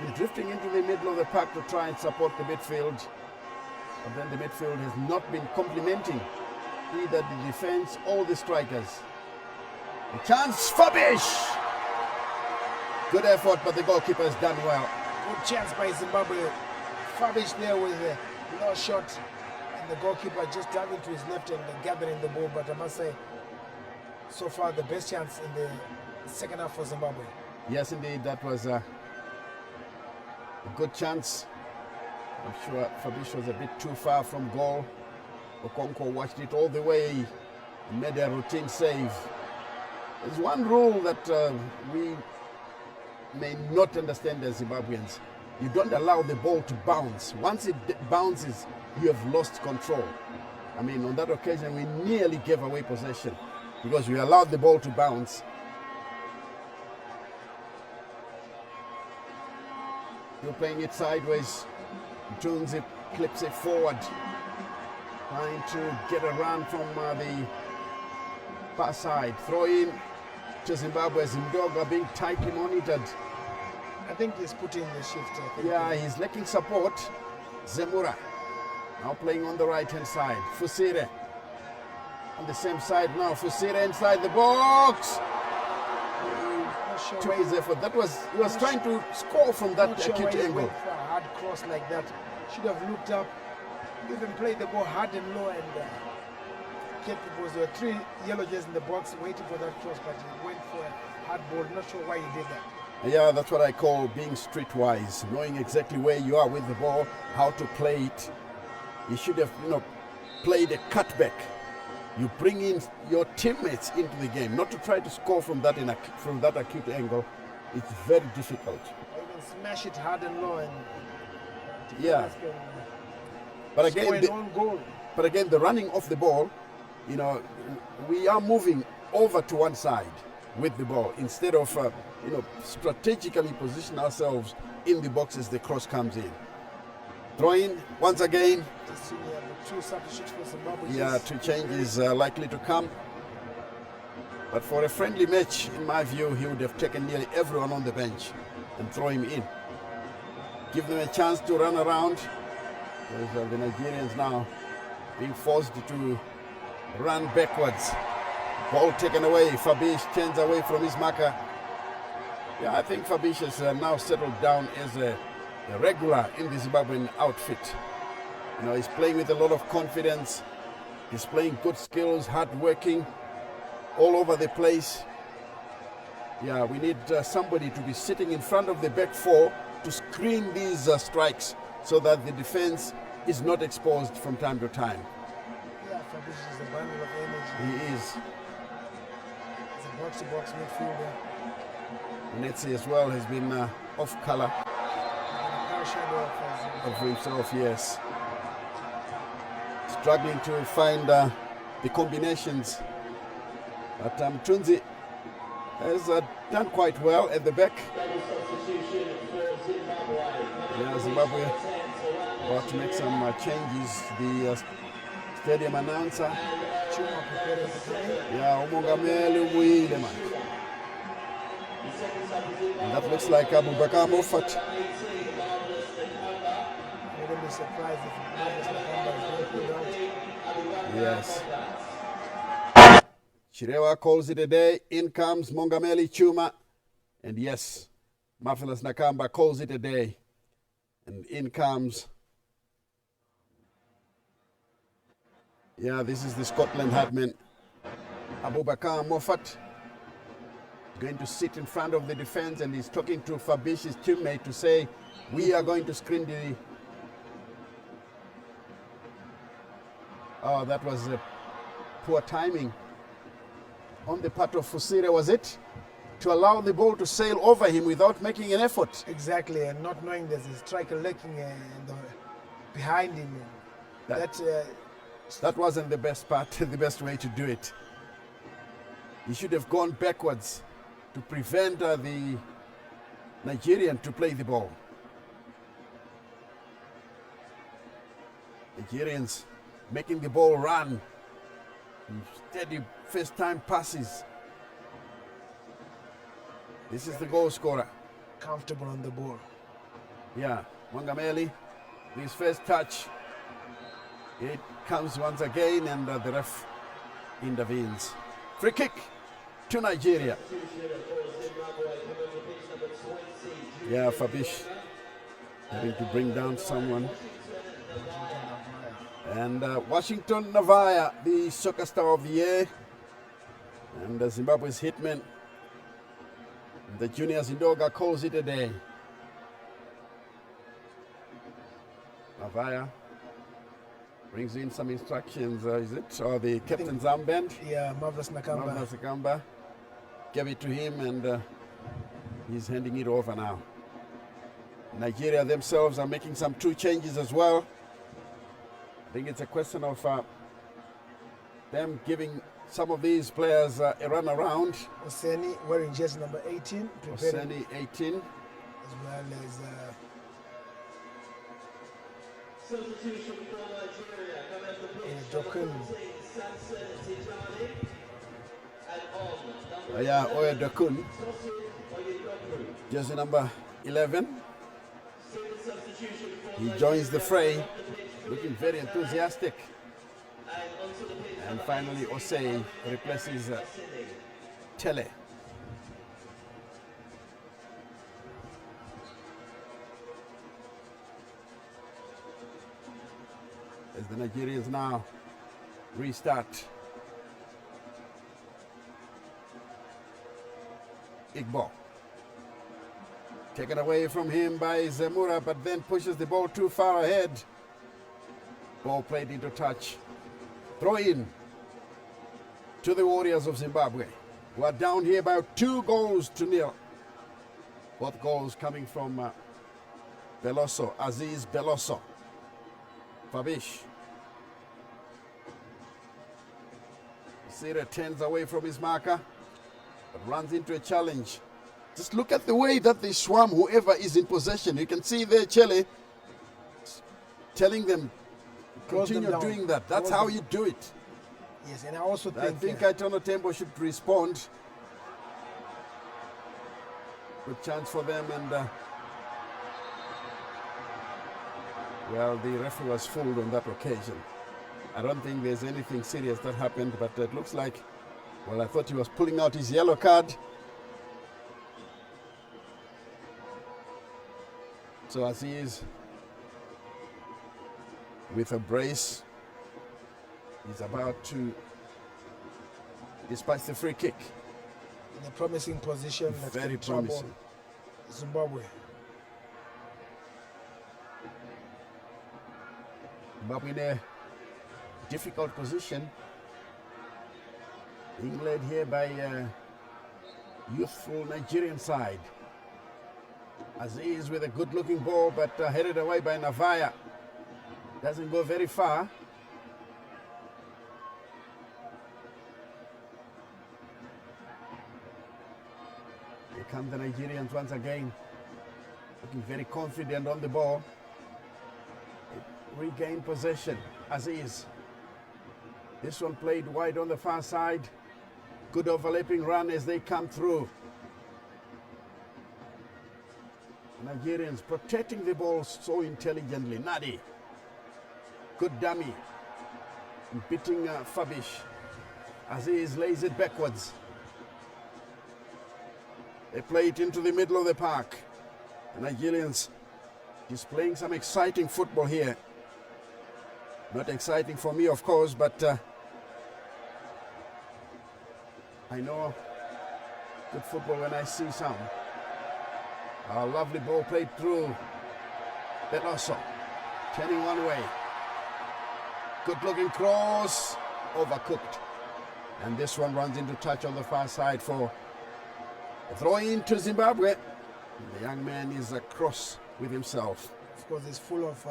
is drifting into the middle of the park to try and support the midfield. But then the midfield has not been complementing either the defense or the strikers. A chance for Bish! Good effort, but the goalkeeper has done well. Good chance by Zimbabwe. Fabish there with a low shot, and the goalkeeper just diving to his left and gathering the ball. But I must say, so far the best chance in the second half for Zimbabwe. Yes, indeed, that was a good chance. I'm sure Fabish was a bit too far from goal. Okonkwo watched it all the way and made a routine save. There's one rule that we may not understand as Zimbabweans. You don't allow the ball to bounce. Once it bounces, you have lost control. I mean, on that occasion, we nearly gave away possession because we allowed the ball to bounce. You're playing it sideways. Tunes it, clips it forward. Trying to get a run from the far side. Throw in to Zimbabwe. Ndoga being tightly monitored. I think he's putting the shift. Yeah, he's lacking support. Zemura now playing on the right hand side. Fusire on the same side now. Fusire inside the box. To his effort. That was, he was trying to score from that acute angle. Went for a hard cross like that. Should have looked up, even played the ball hard and low, and kept it. Was there were 3 yellow jerseys in the box waiting for that cross, but he went for a hard ball. Not sure why he did that. Yeah, that's what I call being streetwise, knowing exactly where you are with the ball, how to play it. You should have, played a cutback. You bring in your teammates into the game, not to try to score from that acute angle. It's very difficult. Even smash it hard and low, and yeah. But again, the running off the ball, we are moving over to one side with the ball instead of strategically position ourselves in the box as the cross comes in. Throw in once again. Two substitutes for Zimbabwe. Yeah, 2 changes likely to come. But for a friendly match, in my view, he would have taken nearly everyone on the bench and throw him in. Give them a chance to run around. There's the Nigerians now being forced to run backwards. Ball taken away. Fabish turns away from his marker. Yeah, I think Fabish has now settled down as a regular in the Zimbabwean outfit. He's playing with a lot of confidence. He's playing good skills, hard working, all over the place. Yeah, we need somebody to be sitting in front of the back 4 to screen these strikes so that the defense is not exposed from time to time. Yeah, Fabrice is a bundle of energy. He is. He's a box-to-box midfielder. Netzi as well has been off color A shadow of himself, yes. Struggling to find the combinations. But Tunzi has done quite well at the back. Yeah, Zimbabwe about to make some changes. The stadium announcer, Chuma preparing to play. yeah, umongameli umuyile man. And that looks like Abubakar Moffat. I wouldn't be surprised if Marcus Nakamba is being pulled out. Yes. Chirewa calls it a day. In comes Mongameli Chuma. And yes, Marvelous Nakamba calls it a day. And in comes, yeah, this is the Scotland Hadman, Abubakar Moffat. Going to sit in front of the defense, and he's talking to Fabish, his teammate, to say, we are going to screen the... Oh, that was poor timing on the part of Fusire, was it? To allow the ball to sail over him without making an effort. Exactly, and not knowing there's a striker lurking behind him. That wasn't the best part, the best way to do it. He should have gone backwards to prevent the Nigerian to play the ball. Nigerians making the ball run. Steady first-time passes. This is the goal scorer. Comfortable on the ball. Yeah, Mongameli, his first touch. It comes once again, and the ref intervenes. Free kick to Nigeria. Yeah, Fabish having to bring down someone. And Washington Navaya, the soccer star of the year, and Zimbabwe's hitman. The juniors Indoga calls it a day. Navaya brings in some instructions, is it? Or the captain's armband? Yeah, Marvelous Nakamba. Marvelous Nakamba gave it to him, and he's handing it over now. Nigeria themselves are making some two changes as well. I think it's a question of them giving some of these players a run around. Oseni wearing jersey number 18. Oseni 18. As well as Dokun. Yeah, Oya Dokun. Jersey number 11. He joins the fray, looking very enthusiastic. And finally, Osei replaces Tele. As the Nigerians now restart. Igbo. Taken away from him by Zemura, but then pushes the ball too far ahead. Ball played into touch. Throw in to the Warriors of Zimbabwe, who are down here by 2-0. Both goals coming from Beloso, Aziz Beloso. Fabish. Sira turns away from his marker, but runs into a challenge. Just look at the way that they swarm whoever is in possession. You can see there Chele telling them, continue doing that. That's how you do it. Yes, and I also think Aitono Tembo should respond. Good chance for them, and well, the referee was fooled on that occasion. I don't think there's anything serious that happened, but it looks like, well, I thought he was pulling out his yellow card. So as he is with a brace, he's about to dispatch the free kick. in a promising position. That Very can trouble promising. Zimbabwe. Zimbabwe in a difficult position, being led here by a youthful Nigerian side. Aziz with a good-looking ball, but headed away by Navaya. Doesn't go very far. Here come the Nigerians once again, looking very confident on the ball. Regain possession. Aziz. This one played wide on the far side. Good overlapping run as they come through. Nigerians protecting the ball so intelligently. Nadi. Good dummy. Beating Fabish. Aziz lays it backwards. They play it into the middle of the park. The Nigerians displaying some exciting football here. Not exciting for me, of course, but I know good football when I see some. A lovely ball played through. Beloso turning one way. Good looking cross. Overcooked. And this one runs into touch on the far side for a throw in to Zimbabwe. The young man is across with himself. Of course, it's full of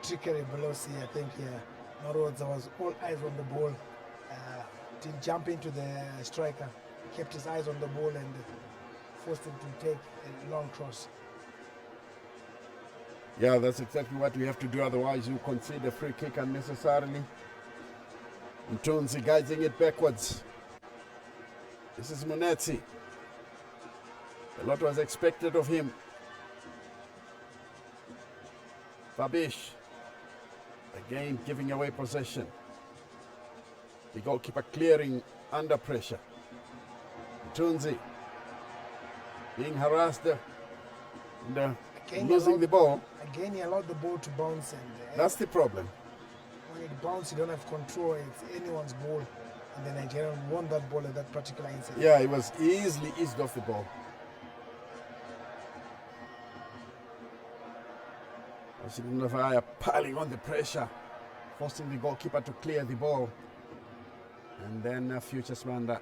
trickery below sea. I think in other words, there was all eyes on the ball. Didn't jump into the striker. Kept his eyes on the ball and forced him to take a long cross. Yeah, that's exactly what we have to do. Otherwise, you concede a free kick unnecessarily. And Tunzi guiding it backwards. This is Munetsi. A lot was expected of him. Fabish. Again, giving away possession. The goalkeeper clearing under pressure. Tunzi being harassed and losing the ball. Again, he allowed the ball to bounce. And that's the problem. When it bounces, you don't have control. It's anyone's ball. And the Nigerian won that ball at that particular incident. Yeah, it was easily eased off the ball. Navaya piling on the pressure, forcing the goalkeeper to clear the ball. And then Future Smanda.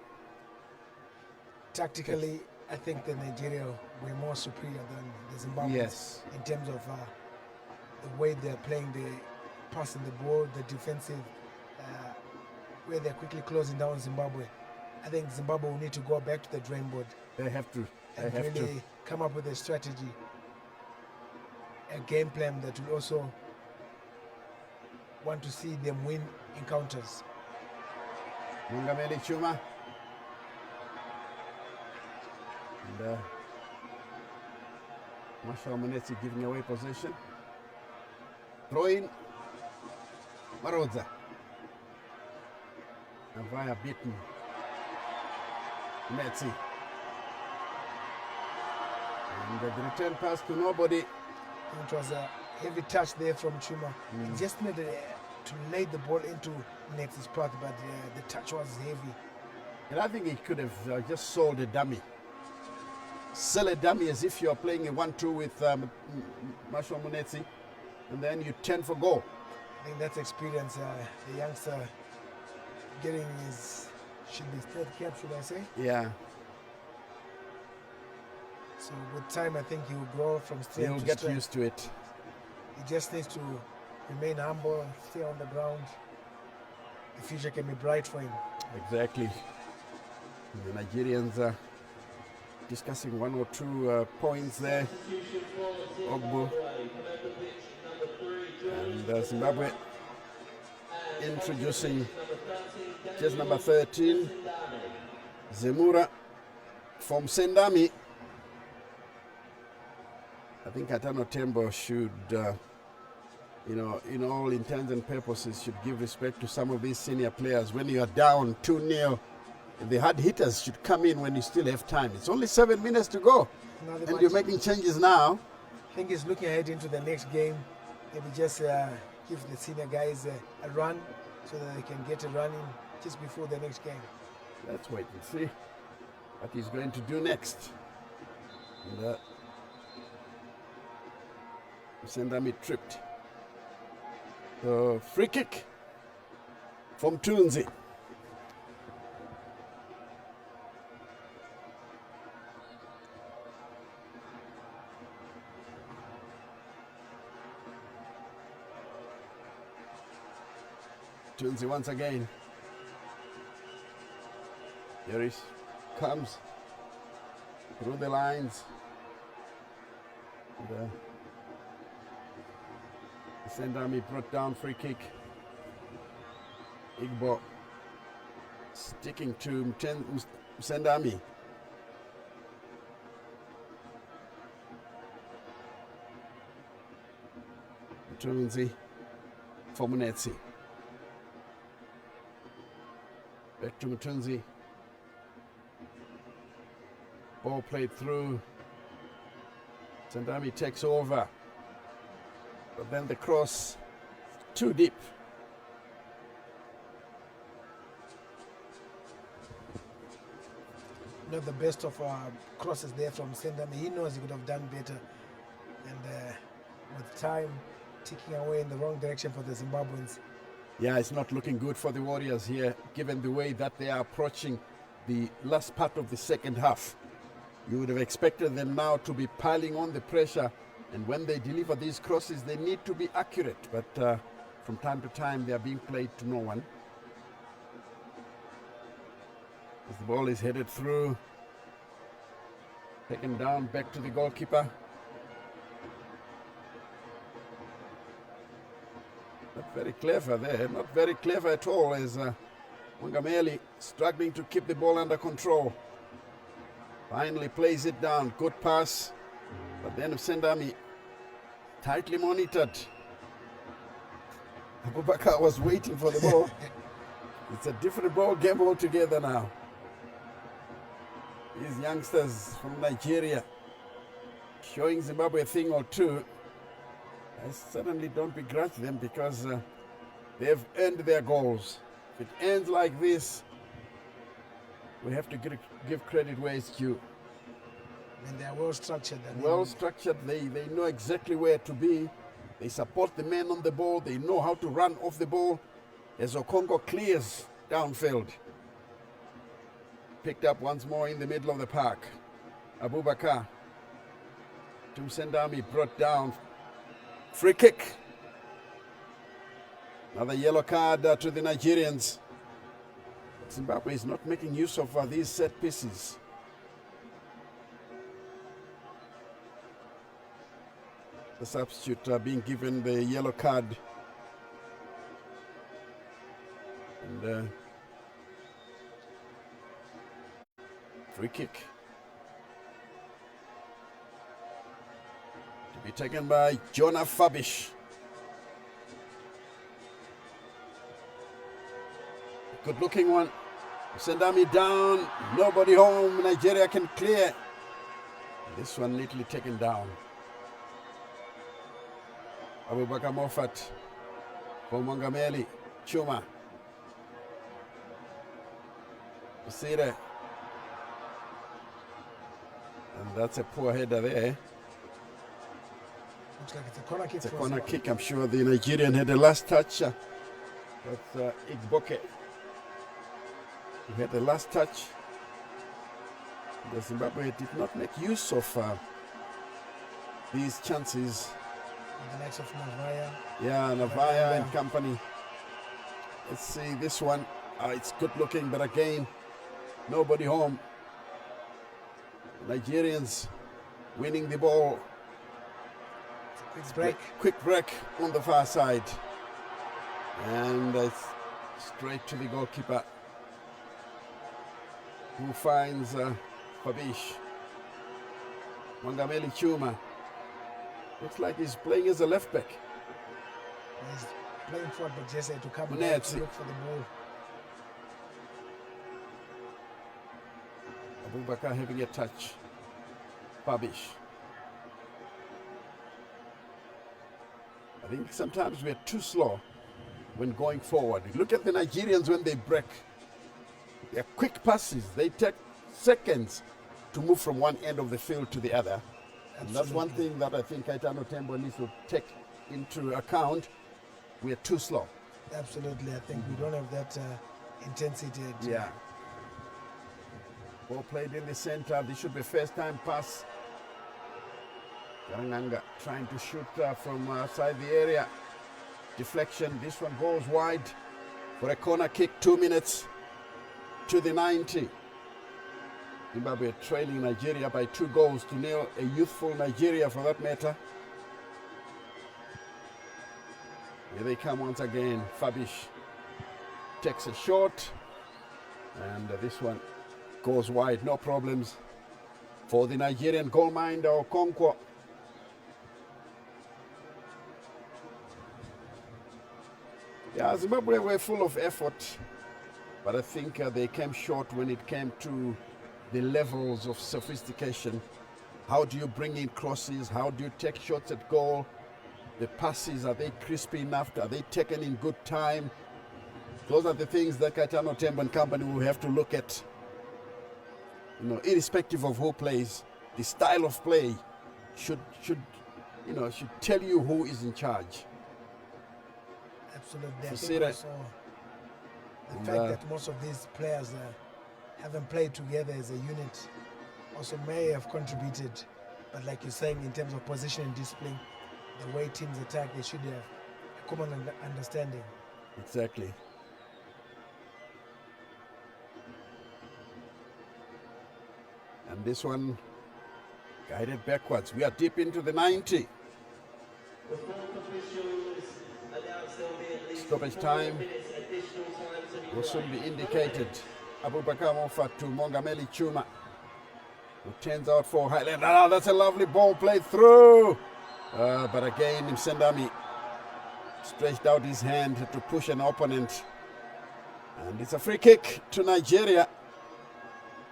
Tactically, I think the Nigeria were more superior than the Zimbabweans. Yes. In terms of the way they're playing, the passing the ball, the defensive, where they're quickly closing down Zimbabwe. I think Zimbabwe will need to go back to the drawing board. They have to. And really come up with a strategy, a game plan that will also want to see them win encounters. Mungameli Chuma. And Marshall Munetsi giving away possession. Throw in. Marodza. Navaya beaten. Munetsi. And the return pass to nobody. It was a heavy touch there from Chuma. He just needed to lay the ball into Netsi's path, but the touch was heavy. And I think he could have just sold a dummy. Sell a dummy as if you're playing a 1-2 with Marshall Munetsi, and then you 10 for goal. I think that's experience. The youngster getting his, should be third cap, should I say? Yeah. So with time, I think he will grow from strength to strength. He'll get used to it. He just needs to remain humble, stay on the ground. The future can be bright for him. Exactly. The Nigerians are discussing one or two points there. Ogbu and Zimbabwe introducing just number 13, Zemura from Sendami. I think Atano Tembo should, in all intents and purposes, should give respect to some of these senior players. When you are down 2-0, the hard hitters should come in when you still have time. It's only 7 minutes to go, and you're making changes now. I think he's looking ahead into the next game. Maybe just give the senior guys a run so that they can get a run in just before the next game. Let's wait and see what he's going to do next. And, Sendami tripped. Free kick from Tunzi. Tunzi once again. Here he comes through the lines. And, Sendami brought down free kick. Igbo sticking to Sendami. Tunzi for Munetsi. Back to Mutunzi. Ball played through. Sendami takes over. But then the cross too deep. Not the best of crosses there from Sendami. He knows he could have done better. And with time ticking away in the wrong direction for the Zimbabweans. Yeah, it's not looking good for the Warriors here, given the way that they are approaching the last part of the second half. You would have expected them now to be piling on the pressure, and when they deliver these crosses, they need to be accurate. But from time to time, they are being played to no one. As the ball is headed through, taken down back to the goalkeeper. Not very clever there, not very clever at all, as Wangameli struggling to keep the ball under control. Finally plays it down, good pass, but then Sendami tightly monitored. Abubakar was waiting for the ball. It's a different ball game altogether now. These youngsters from Nigeria showing Zimbabwe a thing or two. I certainly don't begrudge them because they've earned their goals. If it ends like this, we have to give credit where it's due. And they are well structured. Well structured, they know exactly where to be. They support the men on the ball. They know how to run off the ball. As Okongo clears downfield. Picked up once more in the middle of the park. Abubakar. Sendami brought down. Free kick. Another yellow card to the Nigerians. Zimbabwe is not making use of these set pieces. The substitute being given the yellow card. And free kick. To be taken by Jonah Fabish. Good looking one. Sendami down. Nobody home. Nigeria can clear. This one neatly taken down. Abubakar Moffat for Mongameli. Chuma. Usire. And that's a poor header there. Looks like it's a corner kick. It's a corner kick. I'm sure the Nigerian had the last touch. That's Igboke. He had the last touch. The Zimbabwe did not make use of these chances. The likes of Navaya. Yeah, Navaya and company. Let's see this one. It's good looking, but again, nobody home. Nigerians winning the ball. Quick break. Quick break on the far side. And it's straight to the goalkeeper, who finds Fabish. Mongameli Chuma. Looks like he's playing as a left back. He's playing forward, but just to come back Munetsi. to look for the ball. Abubakar having a touch. Fabish. I think sometimes we're too slow when going forward. Look at the Nigerians when they break. They're quick passes. They take seconds to move from one end of the field to the other. And that's one thing that I think Kaitano Tembo needs to take into account. we're too slow. Absolutely. I think we don't have that intensity. Yeah. Ball played in the center. This should be first time pass. Garanganga trying to shoot from outside the area. Deflection. This one goes wide for a corner kick. 2 minutes to the 90. Zimbabwe trailing Nigeria by 2 goals to nil. A youthful Nigeria, for that matter. Here they come once again. Fabish takes a shot, and this one goes wide. No problems for the Nigerian goalminder Okonkwo. Yeah, Zimbabwe were full of effort, but I think they came short when it came to the levels of sophistication. How do you bring in crosses? How do you take shots at goal? The passes, are they crispy enough? Are they taken in good time? Those are the things that Kaitano Tembo and company will have to look at. You know, irrespective of who plays, the style of play should tell you who is in charge. Absolutely. I So think see also the fact that most of these players haven't played together as a unit also may have contributed. But like you're saying, in terms of position and discipline, the way teams attack, they should have a common understanding. Exactly. And this one guided backwards. We are deep into the 90. Stoppage time will soon be indicated. Abubakar Mofa to Mongameli Chuma, who turns out for Highland. Ah, that's a lovely ball played through. But again, Msendami stretched out his hand to push an opponent. And it's a free kick to Nigeria.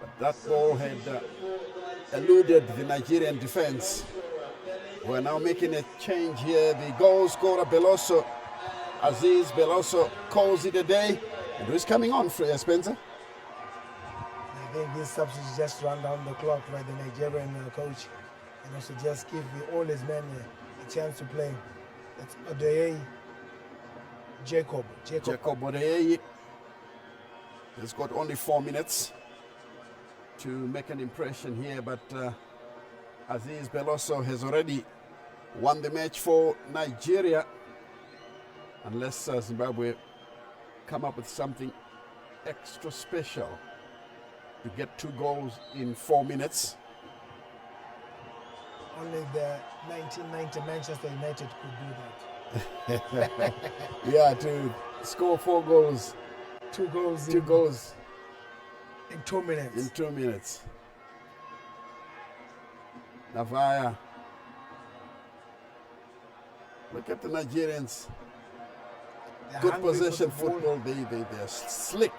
But that ball had eluded the Nigerian defense. We're now making a change here. The goal scorer, Beloso, Aziz Beloso, calls it a day. And who's coming on, Spencer? I think these substitutes just run down the clock by the Nigerian coach, and also just give all his men a chance to play. That's Odeye Jacob Odeye has got only 4 minutes to make an impression here, but Aziz Beloso has already won the match for Nigeria, unless Zimbabwe come up with something extra special to get 2 goals in 4 minutes. Only the 1990 Manchester United could do that. Yeah, to score 4 goals. 2 goals. 2 goals in 2 minutes. in 2 minutes. Navaya. Look at the Nigerians. They're Good hungry for possession the ball. football. They're slick.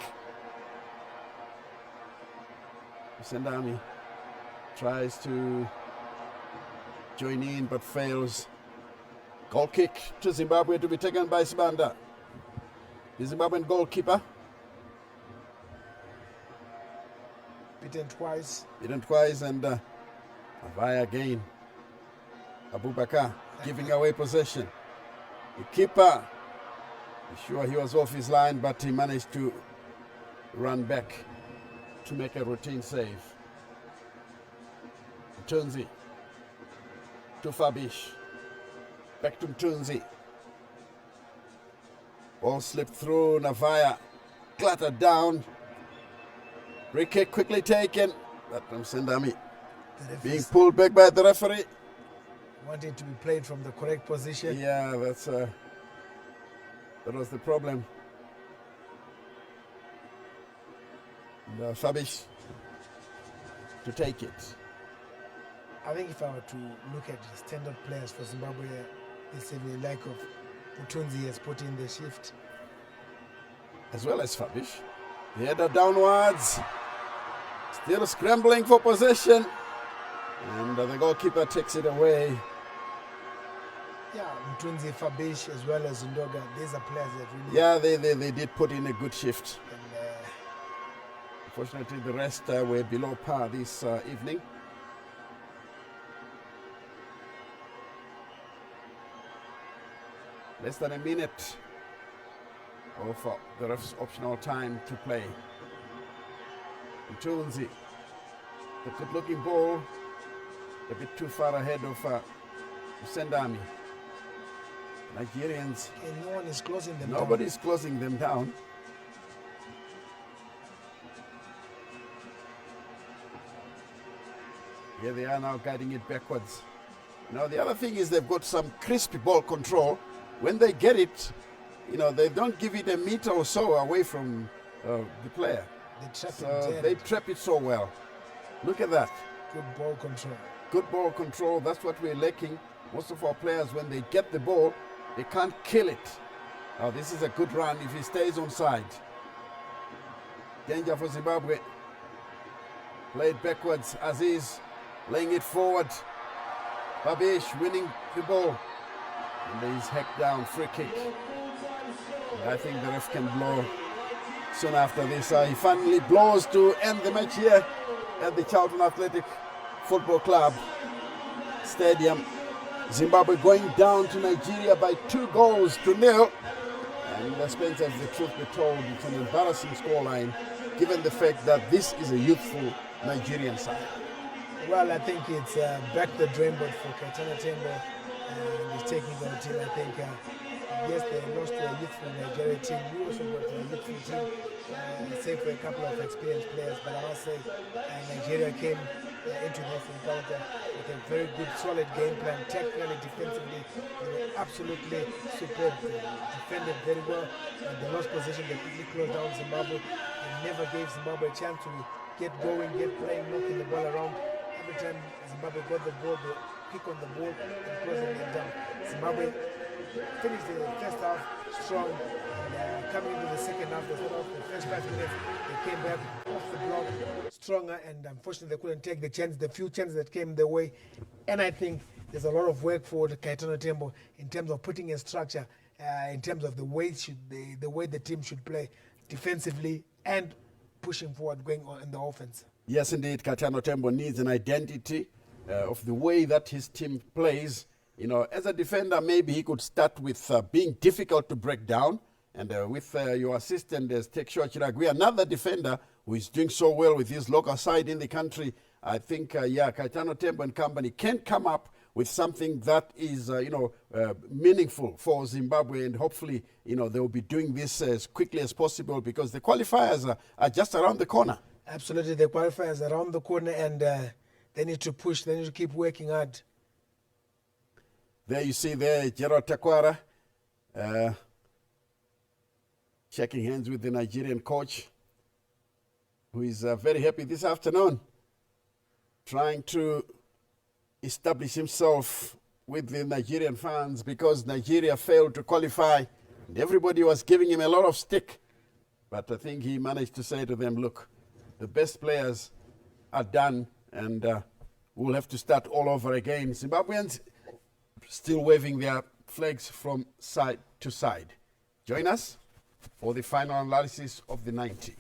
Sendami tries to join in but fails. Goal kick to Zimbabwe to be taken by Sibanda. The Zimbabwean goalkeeper. Beaten twice. And Avaya again. Abubakar giving away possession. The keeper, sure he was off his line, but he managed to run back to make a routine save. Mtunzi to Fabish. Back to Mtunzi. Ball slipped through. Navaya clattered down. Free kick quickly taken. But Msendami being pulled back by the referee. Wanted to be played from the correct position. Yeah, that was the problem. And, Fabish to take it. I think if I were to look at the standard players for Zimbabwe this evening, like of Mutunzi has put in the shift. As well as Fabish. The header downwards. Still scrambling for possession. And the goalkeeper takes it away. Yeah, Mutunzi, Fabish, as well as Ndoga, these are players that really... Yeah, they did put in a good shift. And, Unfortunately, the rest were below par this evening. Less than a minute of the ref's optional time to play. Mtunzi, the good-looking ball, a bit too far ahead of Sendami. Nigerians, And no one is closing them down. nobody's closing them down. Here they are now guiding it backwards. Now the other thing is they've got some crispy ball control. When they get it, they don't give it a meter or so away from the player. They trap So it dead. they trap it so well. Look at that. Good ball control. Good ball control, that's what we're lacking. Most of our players, when they get the ball, they can't kill it. Now this is a good run if he stays on side. Danger for Zimbabwe. Played backwards, Aziz laying it forward. Babish winning the ball. And he's hacked down, free kick. And I think the ref can blow soon after this. He finally blows to end the match here at the Charlton Athletic Football Club Stadium. Zimbabwe going down to Nigeria by 2-0. And Spencer, if the truth be told, it's an embarrassing scoreline given the fact that this is a youthful Nigerian side. Well, I think it's back the drain board for Kaitana Tembo and his technical team. I think, yes, they lost to a youthful Nigeria team. We also got a youthful team, save for a couple of experienced players. But I must say, Nigeria came into this encounter with a very good, solid game plan. Technically, defensively, they were absolutely superb. They defended very well. They lost position. They quickly closed down Zimbabwe and never gave Zimbabwe a chance to get going, get playing, knocking the ball around. Every time Zimbabwe got the ball, they pick on the ball and closing them down. Zimbabwe finished the first half strong, and coming into the second half, the first 5 minutes, they came back off the block stronger, and unfortunately they couldn't take the few chances that came their way. And I think there's a lot of work for the Kaitana Tembo in terms of putting a structure, in terms of the way the team should play defensively and pushing forward, going on in the offense. Yes, indeed, Kaitana Tembo needs an identity of the way that his team plays. As a defender, maybe he could start with being difficult to break down. And with your assistant, as Tekshua Chiragui, another defender who is doing so well with his local side in the country, I think, Kaitana Tembo and company can come up with something that is, meaningful for Zimbabwe. And hopefully, they will be doing this as quickly as possible because the qualifiers are just around the corner. Absolutely, the qualifiers are around the corner, and they need to push. They need to keep working hard. There you see there, Gerald Takwara shaking hands with the Nigerian coach, who is very happy this afternoon, trying to establish himself with the Nigerian fans because Nigeria failed to qualify. And everybody was giving him a lot of stick. But I think he managed to say to them, look, the best players are done and we'll have to start all over again. Zimbabweans still waving their flags from side to side. Join us for the final analysis of the 90.